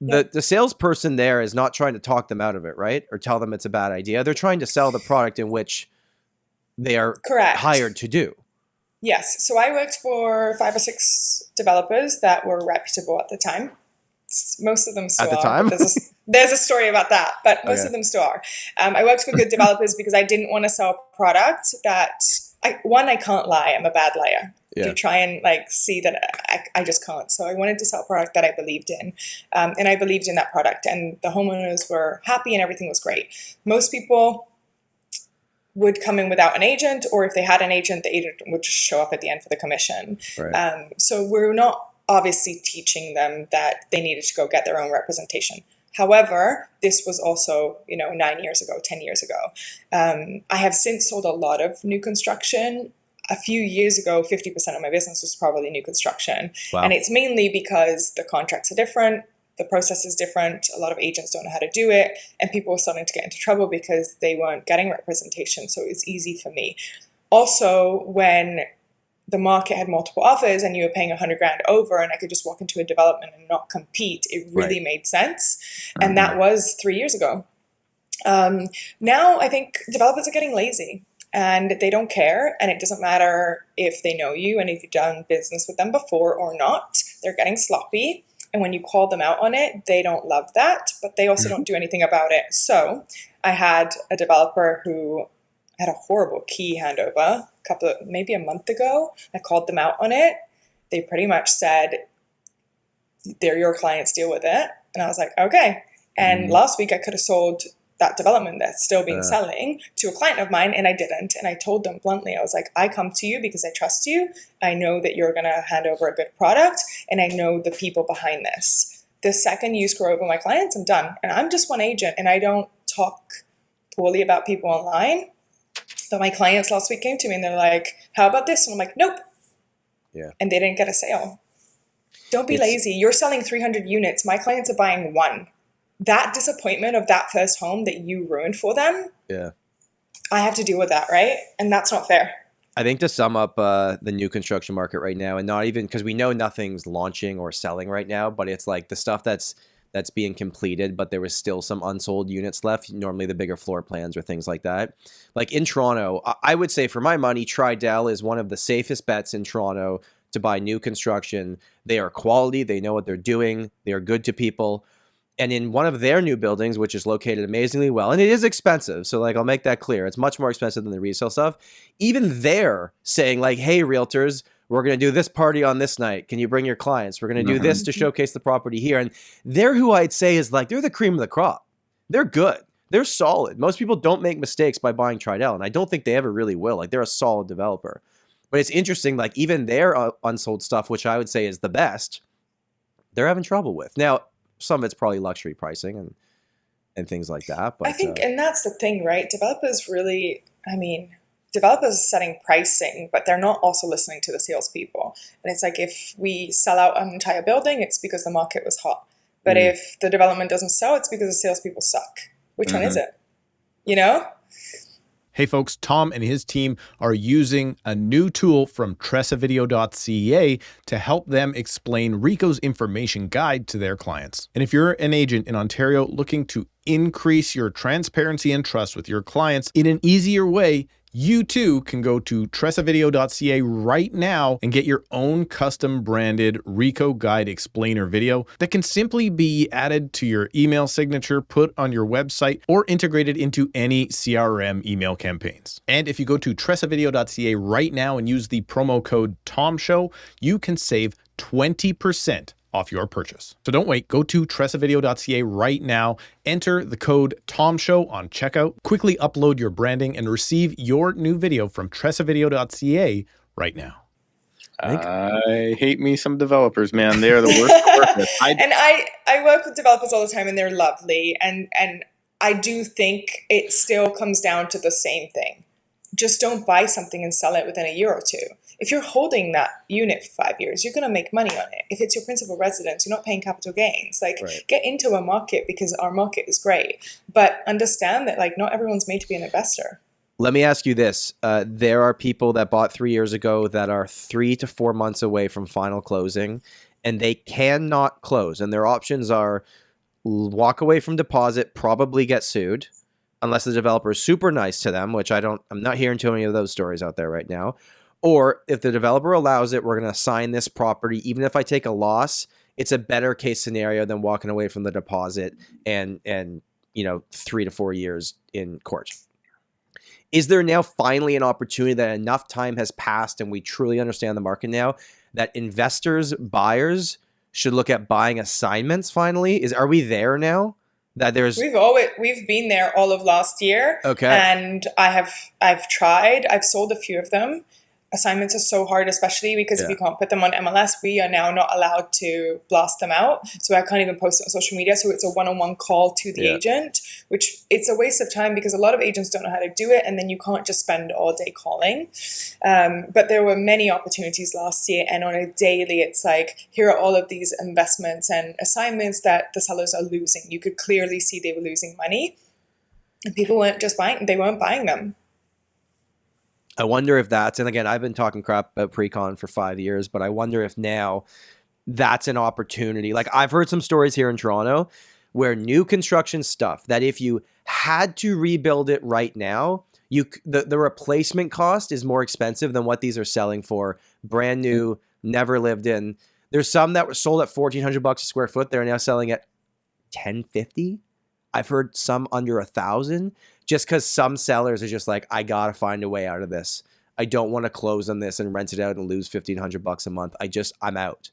The salesperson there is not trying to talk them out of it, right? Or tell them it's a bad idea. They're trying to sell the product in which they are hired to do. Yes. So I worked for 5 or 6 developers that were reputable at the time. Most of them still at the are. time? There's a story about that, but most of them still are. I worked for good developers because I didn't want to sell a product that I can't lie. I'm a bad liar. To try and see that I just can't. So I wanted to sell a product that I believed in, and I believed in that product, and the homeowners were happy and everything was great. Most people would come in without an agent, or if they had an agent, the agent would just show up at the end for the commission. Right. So we're not obviously teaching them that they needed to go get their own representation. However, this was also, 9 years ago, 10 years ago. I have since sold a lot of new construction. A few years ago, 50% of my business was probably new construction. Wow. And it's mainly because the contracts are different, the process is different, a lot of agents don't know how to do it, and people were starting to get into trouble because they weren't getting representation, so it's easy for me. Also, when the market had multiple offers and you were paying $100,000 over and I could just walk into a development and not compete, it really made sense. And that was 3 years ago. Now I think developers are getting lazy. And they don't care, and it doesn't matter if they know you and if you've done business with them before or not. They're getting sloppy, and when you call them out on it, they don't love that, but they also don't do anything about it. So I had a developer who had a horrible key handover maybe a month ago. I called them out on it. They pretty much said, they're your clients, deal with it. And I was like, okay. And last week I could have sold that development that's still been selling to a client of mine, and I didn't. And I told them bluntly, I was like, I come to you because I trust you. I know that you're going to hand over a good product, and I know the people behind this. The second you screw over my clients, I'm done. And I'm just one agent, and I don't talk poorly about people online. But my clients last week came to me and they're like, how about this? And I'm like, nope. Yeah. And they didn't get a sale. Don't be lazy. You're selling 300 units. My clients are buying 1. That disappointment of that first home that you ruined for them, I have to deal with that, right? And that's not fair. I think to sum up the new construction market right now, and not even because we know nothing's launching or selling right now, but it's like the stuff that's being completed, but there was still some unsold units left, normally the bigger floor plans or things like that. Like in Toronto, I would say for my money, Tridel is one of the safest bets in Toronto to buy new construction. They are quality. They know what they're doing. They are good to people. And in one of their new buildings, which is located amazingly well, and it is expensive, so I'll make that clear. It's much more expensive than the resale stuff. Even they're saying hey, realtors, we're going to do this party on this night. Can you bring your clients? We're going to do this to showcase the property here. And they're who I'd say is they're the cream of the crop. They're good. They're solid. Most people don't make mistakes by buying Tridel, and I don't think they ever really will. They're a solid developer. But it's interesting, like even their unsold stuff, which I would say is the best, they're having trouble with. Now, some of it's probably luxury pricing and things like that. But I think, and that's the thing, right? Developers really, developers are setting pricing, but they're not also listening to the salespeople. And it's like, if we sell out an entire building, it's because the market was hot. But if the development doesn't sell, it's because the salespeople suck. Which one is it? You know? Hey folks, Tom and his team are using a new tool from TRESAvideo.ca to help them explain Rico's information guide to their clients. And if you're an agent in Ontario looking to increase your transparency and trust with your clients in an easier way, you too can go to TRESAvideo.ca right now and get your own custom branded Rico Guide Explainer video that can simply be added to your email signature, put on your website, or integrated into any CRM email campaigns. And if you go to TRESAvideo.ca right now and use the promo code TOMSHOW, you can save 20% off your purchase. So don't wait, go to TRESAvideo.ca right now, enter the code TOMSHOW on checkout, quickly upload your branding, and receive your new video from TRESAvideo.ca right now. I hate me some developers, man. They're the worst to work with. And I work with developers all the time, and they're lovely. And I do think it still comes down to the same thing. Just don't buy something and sell it within a year or two. If you're holding that unit for 5 years, you're going to make money on it. If it's your principal residence, you're not paying capital gains. Get into a market, because our market is great. But understand that not everyone's made to be an investor. let me ask you this. There are people that bought 3 years ago that are 3 to 4 months away from final closing, and they cannot close. And their options are walk away from deposit, probably get sued, unless the developer is super nice to them, which I'm not hearing too many of those stories out there right now. Or if the developer allows it, we're going to assign this property. Even if I take a loss, it's a better case scenario than walking away from the deposit and 3 to 4 years in court. Is there now finally an opportunity that enough time has passed and we truly understand the market now that investors, buyers should look at buying assignments finally? Are we there now? That we've been there all of last year. Okay. And I've tried. I've sold a few of them. Assignments are so hard, especially because if you can't put them on MLS, we are now not allowed to blast them out. So I can't even post it on social media. So it's a one-on-one call to the agent, which it's a waste of time because a lot of agents don't know how to do it. And then you can't just spend all day calling. But there were many opportunities last year. And on a daily, it's like, here are all of these investments and assignments that the sellers are losing. You could clearly see they were losing money. And people weren't just buying, they weren't buying them. I wonder if that's, and again, I've been talking crap about pre-con for 5 years, but I wonder if now that's an opportunity. Like I've heard some stories here in Toronto where new construction stuff that if you had to rebuild it right now, the replacement cost is more expensive than what these are selling for. Brand new, never lived in. There's some that were sold at $1,400 a square foot. They're now selling at $1,050. I've heard some under $1,000. Just because some sellers are just like, I got to find a way out of this. I don't want to close on this and rent it out and lose $1,500 a month. I'm out.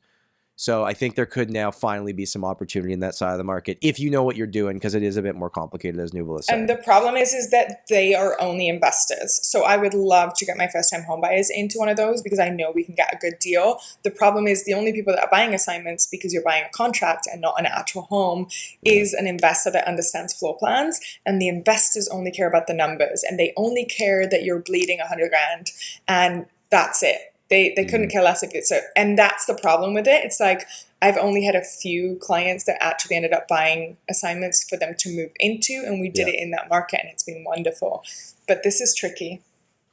So I think there could now finally be some opportunity in that side of the market if you know what you're doing, because it is a bit more complicated, as Nuvola said. And the problem is that they are only investors. So I would love to get my first-time home buyers into one of those because I know we can get a good deal. The problem is the only people that are buying assignments, because you're buying a contract and not an actual home, is an investor that understands floor plans. And the investors only care about the numbers, and they only care that you're bleeding $100,000, and that's it. They couldn't care less if it's and that's the problem with it. It's like I've only had a few clients that actually ended up buying assignments for them to move into, and we did it in that market, and it's been wonderful. But this is tricky.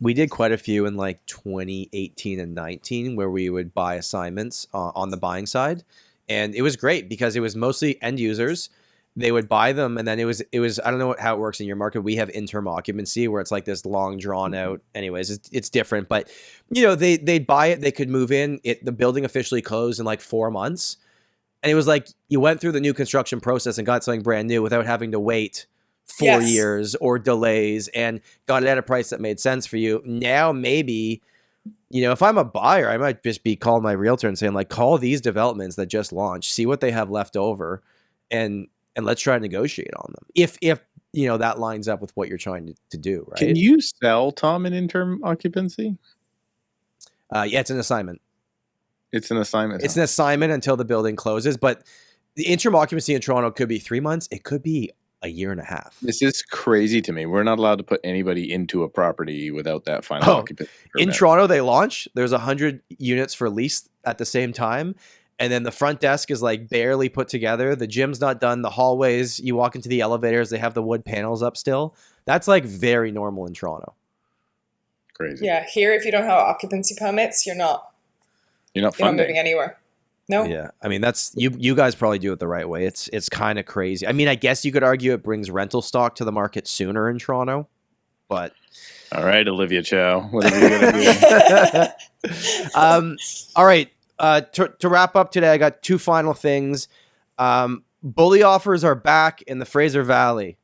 We did quite a few in like 2018 and 19 where we would buy assignments on the buying side, and it was great because it was mostly end users. They would buy them, and then it was I don't know how it works in your market. We have interim occupancy where it's like this long drawn out. Anyways, it's different, but they'd buy it, they could move in. The building officially closed in like 4 months, and it was like you went through the new construction process and got something brand new without having to wait 4 years or delays, and got it at a price that made sense for you. Now maybe, if I'm a buyer, I might just be calling my realtor and saying like, call these developments that just launched, see what they have left over, and let's try to negotiate on them. If that lines up with what you're trying to do, right? Can you sell, Tom, an interim occupancy? Yeah, it's an assignment. It's an assignment. It's an assignment until the building closes, but the interim occupancy in Toronto could be 3 months. It could be a year and a half. This is crazy to me. We're not allowed to put anybody into a property without that final occupancy permit. In Toronto, they launch. There's 100 units for lease at the same time. And then the front desk is like barely put together. The gym's not done. The hallways, you walk into the elevators, they have the wood panels up still. That's like very normal in Toronto. Crazy. Yeah, here if you don't have occupancy permits, you're not moving anywhere. No. Yeah, I mean that's you guys probably do it the right way. It's kind of crazy. I mean, I guess you could argue it brings rental stock to the market sooner in Toronto, but all right, Olivia Chow, what are you gonna do? All right. To wrap up today, I got two final things. Bully offers are back in the Fraser Valley.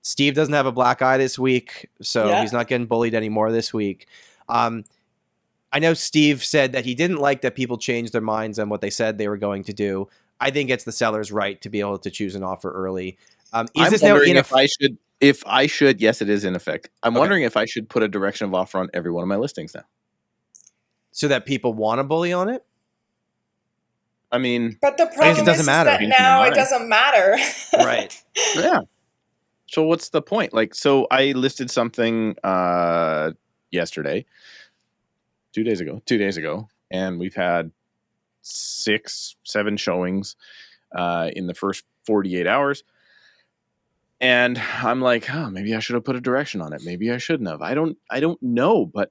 Steve doesn't have a black eye this week, so he's not getting bullied anymore this week. I know Steve said that he didn't like that people changed their minds on what they said they were going to do. I think it's the seller's right to be able to choose an offer early. I'm wondering if I should, yes, it is in effect. I'm wondering if I should put a direction of offer on every one of my listings now. So that people want to bully on it? I mean, but the problem is that now it doesn't matter. Right. Yeah. So what's the point? Like, so I listed something yesterday, 2 days ago, and we've had 6-7 showings in the first 48 hours. And I'm like, oh, maybe I should have put a direction on it. Maybe I shouldn't have. I don't know. But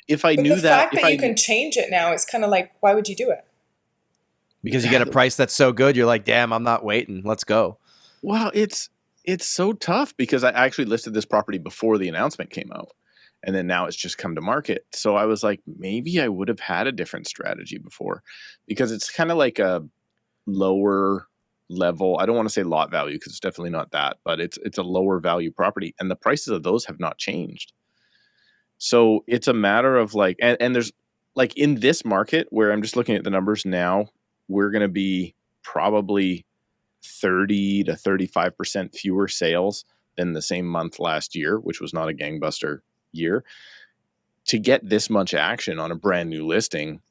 if I knew the fact that you can change it now, it's kind of like, why would you do it? Because you get a price that's so good, you're like, damn, I'm not waiting. Let's go. Well, it's so tough because I actually listed this property before the announcement came out. And then now it's just come to market. So I was like, maybe I would have had a different strategy before, because it's kind of like a lower level. I don't want to say lot value because it's definitely not that, but it's a lower value property, and the prices of those have not changed. So it's a matter of like, and there's like in this market where I'm just looking at the numbers now, we're going to be probably 30 to 35% fewer sales than the same month last year, which was not a gangbuster year. To get this much action on a brand new listing,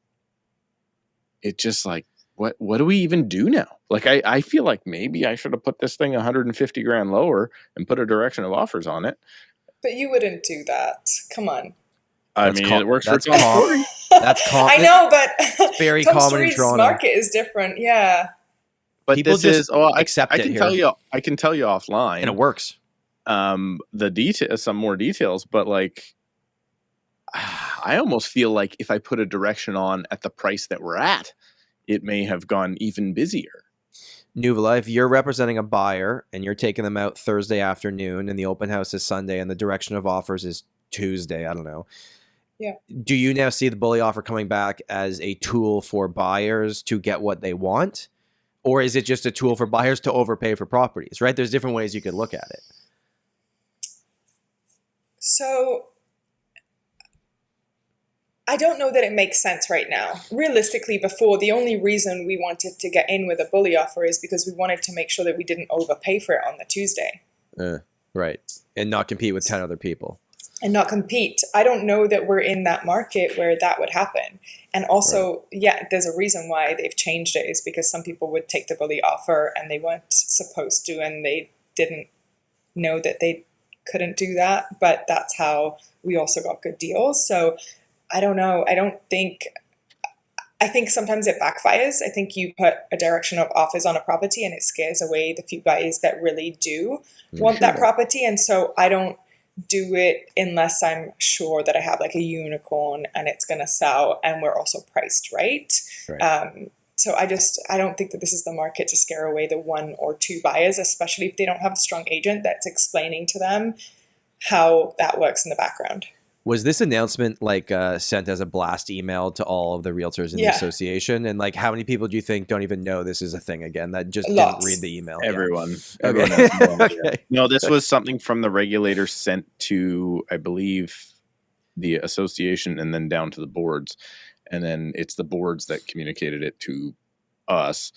it just like, what do we even do now? Like, I feel like maybe I should have put this thing 150 grand lower and put a direction of offers on it. But you wouldn't do that. Come on. It works for Tom Storey. That's common. I know, but it's very Tom common Storey's in Toronto. market is different. Yeah. But people this just is, I can here. tell you offline. And it works. The detail, some more details, but like, I almost feel like if I put a direction on at the price that we're at, it may have gone even busier. Nuvola, if you're representing a buyer and you're taking them out Thursday afternoon and the open house is Sunday and the direction of offers is Tuesday, I don't know. Yeah. Do you now see the bully offer coming back as a tool for buyers to get what they want? Or is it just a tool for buyers to overpay for properties, right? There's different ways you could look at it. So I don't know that it makes sense right now. Realistically, before, the only reason we wanted to get in with a bully offer is because we wanted to make sure that we didn't overpay for it on the Tuesday. Right. And not compete with 10 other people. And not compete. I don't know that we're in that market where that would happen. And also, there's a reason why they've changed it, is because some people would take the bully offer and they weren't supposed to, and they didn't know that they couldn't do that. But that's how we also got good deals. So I don't know. I think sometimes it backfires. I think you put a direction of offers on a property and it scares away the few buyers that really do want that property. And so I don't do it unless I'm sure that I have like a unicorn and it's going to sell and we're also priced right. So I don't think that this is the market to scare away the 1 or 2 buyers, especially if they don't have a strong agent that's explaining to them how that works in the background. Was this announcement like sent as a blast email to all of the realtors in the association? And like, how many people do you think don't even know this is a thing again, that just didn't read the email? Everyone. Okay. Everyone okay. No, this was something from the regulator sent to, I believe, the association and then down to the boards. And then it's the boards that communicated it to us.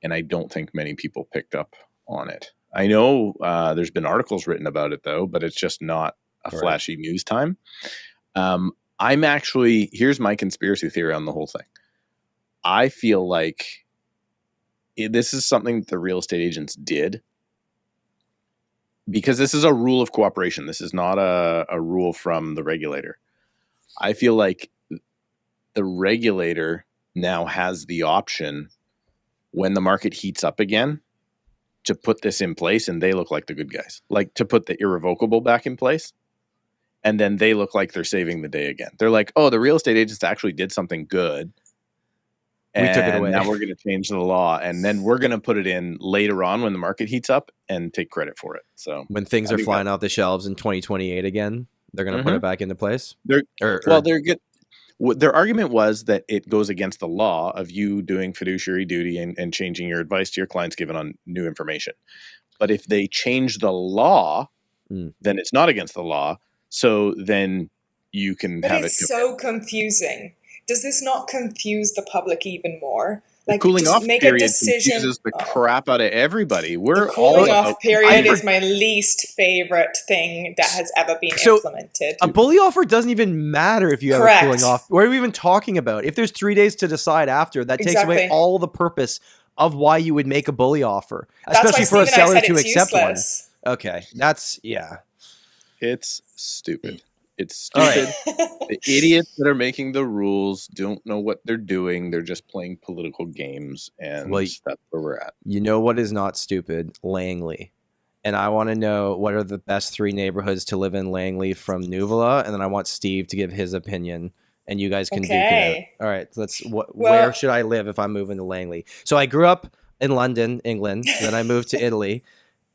And I don't think many people picked up on it. I know there's been articles written about it though, but it's just not a flashy news time. here's my conspiracy theory on the whole thing. I feel like this is something that the real estate agents did, because this is a rule of cooperation. This is not a rule from the regulator. I feel like the regulator now has the option, when the market heats up again, to put this in place, and they look like the good guys. Like, to put the irrevocable back in place, and then they look like they're saving the day again. They're like, oh, the real estate agents actually did something good. We took it away. Now we're going to change the law, and then we're going to put it in later on when the market heats up and take credit for it. So when things are flying off the shelves in 2028 again, they're going to put it back into place. They're good. Their argument was that it goes against the law of you doing fiduciary duty and changing your advice to your clients given on new information. But if they change the law, then it's not against the law. So then you can have it. It's so confusing. Does this not confuse the public even more? Like, the cooling off period confuses the crap out of everybody. The cooling off period is my least favorite thing that has ever been implemented. A bully offer doesn't even matter if you have a cooling off. What are we even talking about? If there's 3 days to decide after, that takes away all the purpose of why you would make a bully offer, especially for a seller to accept useless. One. Okay, it's stupid. It's stupid. The idiots that are making the rules don't know what they're doing. They're just playing political games, and that's where we're at. You know what is not stupid? Langley. And I want to know, what are the best 3 neighborhoods to live in Langley from Nuvola, and then I want Steve to give his opinion, and you guys can duke it out. All right, where should I live if I'm moving to Langley? So I grew up in London, England, then I moved to Italy,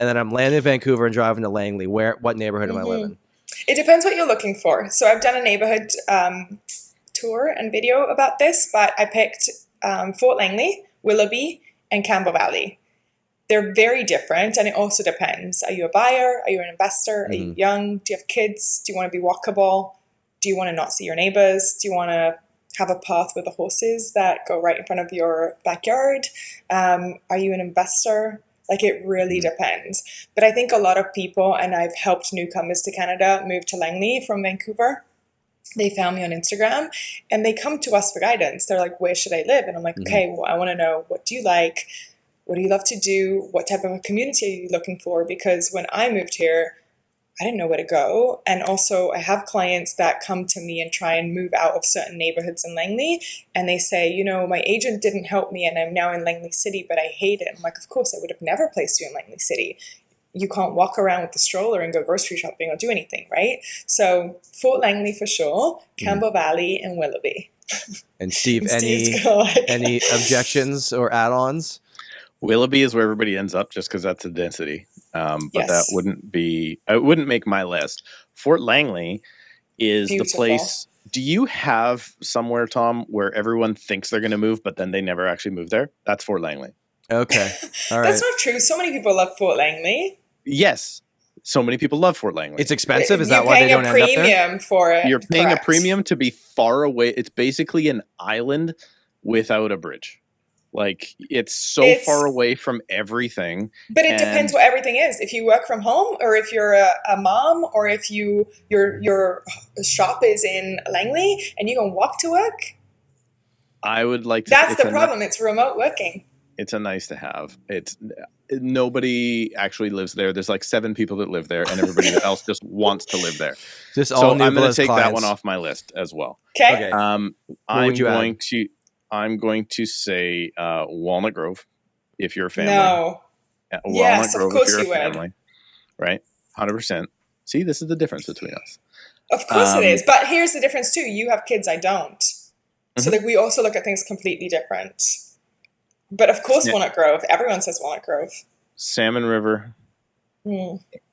and then I'm landing in Vancouver and driving to Langley. What neighborhood am I living? It depends what you're looking for. So I've done a neighborhood tour and video about this, but I picked Fort Langley, Willoughby, and Campbell Valley. They're very different, and it also depends. Are you a buyer? Are you an investor? Are you young? Do you have kids? Do you want to be walkable? Do you want to not see your neighbors? Do you want to have a path with the horses that go right in front of your backyard? Are you an investor? Like, it really depends. But I think a lot of people, and I've helped newcomers to Canada move to Langley from Vancouver, they found me on Instagram and they come to us for guidance. They're like, where should I live? And I'm like, okay, well, I want to know, what do you like? What do you love to do? What type of a community are you looking for? Because when I moved here, I didn't know where to go. And also I have clients that come to me and try and move out of certain neighborhoods in Langley. And they say, you know, my agent didn't help me and I'm now in Langley City, but I hate it. I'm like, of course, I would have never placed you in Langley City. You can't walk around with the stroller and go grocery shopping or do anything, right? So Fort Langley for sure, Campbell Valley, and Willoughby. And Steve, any objections or add-ons? Willoughby is where everybody ends up just because that's the density. But that wouldn't make my list. Fort Langley is the place. Do you have somewhere, Tom, where everyone thinks they're going to move, but then they never actually move there? That's Fort Langley. Okay. All right. That's not true. So many people love Fort Langley. Yes. So many people love Fort Langley. It's expensive. Is that why they don't end up there? You're paying a premium for it. You're paying a premium to be far away. It's basically an island without a bridge. Like, it's far away from everything. But it depends what everything is. If you work from home, or if you're a mom, or if your shop is in Langley and you can walk to work. I would like to. That's the problem. It's remote working. It's a nice to have. Nobody actually lives there. There's like 7 people that live there, and everybody else just wants to live there. Just so I'm going to take that one off my list as well. Okay. I'm going to say Walnut Grove, if you're a family. No. Walnut Grove, of course, if you're a family. Right? 100%. See, this is the difference between us. Of course it is. But here's the difference too. You have kids, I don't. So we also look at things completely different. But of course, Walnut Grove. Everyone says Walnut Grove. Salmon River.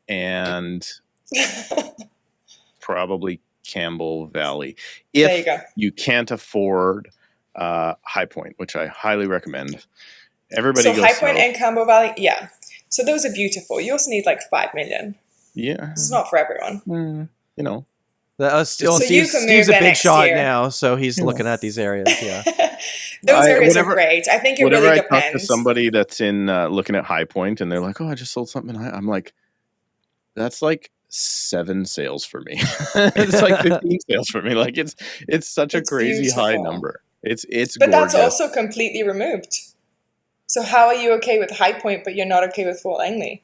And probably Campbell Valley. If you can't afford High Point, which I highly recommend. Everybody goes High Point and Campbell Valley, yeah. So those are beautiful. You also need like 5 million. Yeah. It's not for everyone. You know. Steve's a big shot now, so he's looking at these areas. Yeah. Those areas are great. I think it really depends. I talk to somebody that's in looking at High Point, and they're like, "Oh, I just sold something." I'm like, "That's like 7 sales for me. It's like 15 sales for me. Like it's such a crazy beautiful. high number. It's But gorgeous. that's also completely removed. So how are you okay with High Point, but you're not okay with Fort Langley?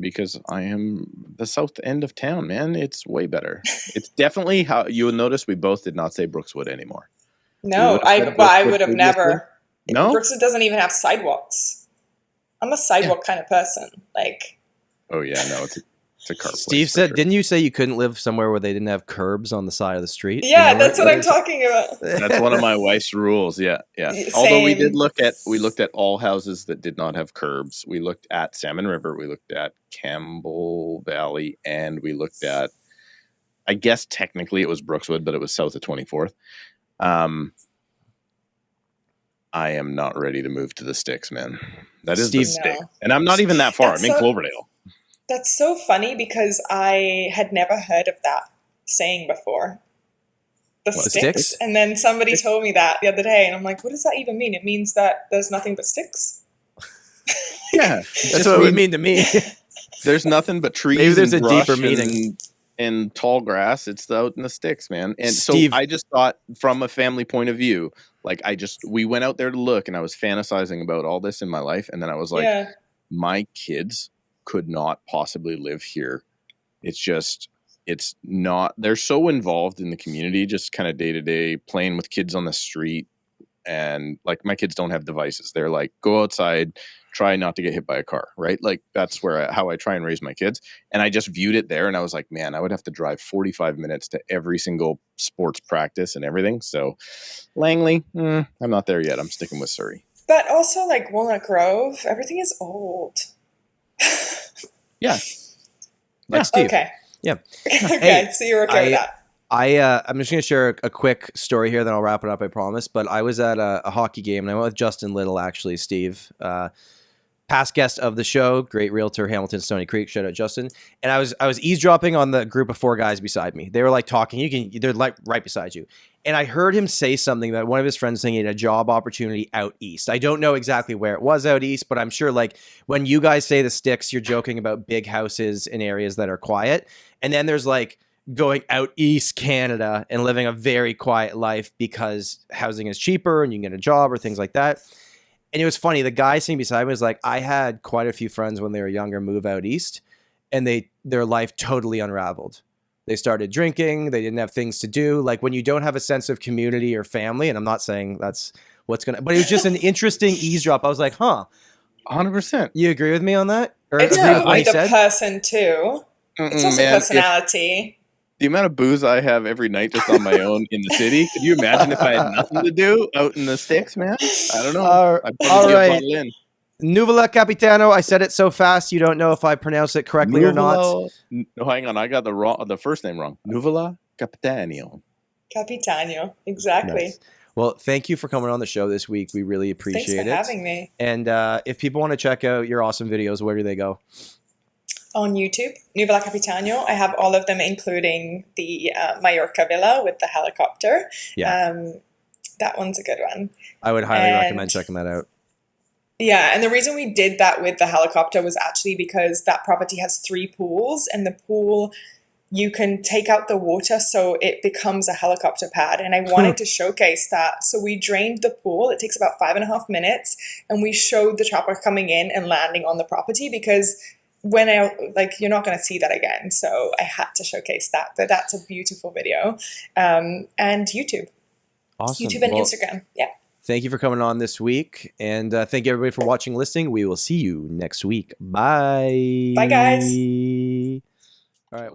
Because I am the south end of town, man. It's way better. It's definitely how you'll notice we both did not say Brookswood anymore. No, I would have previously. never. No? Brookswood doesn't even have sidewalks. I'm a sidewalk kind of person. Like, Oh yeah, no, it's a car place Steve for said, sure. didn't you say you couldn't live somewhere where they didn't have curbs on the side of the street? yeah, Remember? that's what I'm talking about. That's one of my wife's rules. Yeah. Same. Although we looked at all houses that did not have curbs. We looked at Salmon River, we looked at Campbell Valley, and we looked at, I guess technically it was Brookswood, but it was south of 24th. I am not ready to move to the sticks, man. That is the Steve, stick. No. And I'm not even that far. That's I'm in so- Cloverdale. That's so funny because I had never heard of that saying before. The What, sticks? sticks? And then somebody told me that the other day, and I'm like, what does that even mean? It means that there's nothing but sticks? Yeah. That's what it would mean to me. There's nothing but trees. Maybe there's and a deeper brush meaning. And tall grass. It's out in the sticks, man. And Steve- so I just thought, from a family point of view, like we went out there to look, and I was fantasizing about all this in my life, and then I was like, yeah. my kids could not possibly live here. It's not. They're so involved in the community, just kind of day to day, playing with kids on the street, and like my kids don't have devices. They're like, go outside, try not to get hit by a car, right? Like that's how I try and raise my kids. And I just viewed it there, and I was like, man, I would have to drive 45 minutes to every single sports practice and everything. So Langley, I'm not there yet. I'm sticking with Surrey. But also, like Walnut Grove, everything is old. Yeah. Like Steve. Okay. Yeah. Okay, Hey, so you're okay with that. I'm just going to share a quick story here, then I'll wrap it up, I promise. But I was at a hockey game, and I went with Justin Little, actually, Steve. Past guest of the show, great realtor, Hamilton, Stony Creek. Shout out, Justin. And I was eavesdropping on the group of 4 guys beside me. They were like talking. They're like right beside you. And I heard him say something that one of his friends saying he had a job opportunity out east. I don't know exactly where it was out east, but I'm sure like when you guys say the sticks, you're joking about big houses in areas that are quiet. And then there's like going out east Canada and living a very quiet life because housing is cheaper and you can get a job or things like that. And it was funny. The guy sitting beside me was like, I had quite a few friends when they were younger move out east, and their life totally unraveled. They started drinking. They didn't have things to do. Like when you don't have a sense of community or family, and I'm not saying that's what's going to, but it was just an interesting eavesdrop. I was like, huh. 100%. You agree with me on that? Or It's agree with what probably he the said? person too. It's also Man, personality. the amount of booze I have every night just on my own in the city. Could you imagine if I had nothing to do out in the sticks, man? I don't know. I'd probably all be a right. bottle in. Nuvola Capitanio. I said it so fast you don't know if I pronounced it correctly or not. No, hang on. I got the first name wrong. Nuvola Capitanio. Capitanio. Exactly. Nice. Well, thank you for coming on the show this week. We really appreciate Thanks for it. having me. And if people want to check out your awesome videos, where do they go? On YouTube, Nuvola Capitanio. I have all of them, including the Mallorca villa with the helicopter. Yeah. That one's a good one. I would highly And- recommend checking that out. Yeah, and the reason we did that with the helicopter was actually because that property has 3 pools, and the pool, you can take out the water so it becomes a helicopter pad. And I wanted to showcase that. So we drained the pool. It takes about 5.5 minutes. And we showed the chopper coming in and landing on the property because you're not going to see that again. So I had to showcase that. But that's a beautiful video. And YouTube. Awesome. YouTube and Well, Instagram. Yeah. thank you for coming on this week. And thank you, everybody, for watching and listening. We will see you next week. Bye. Bye, guys. All right.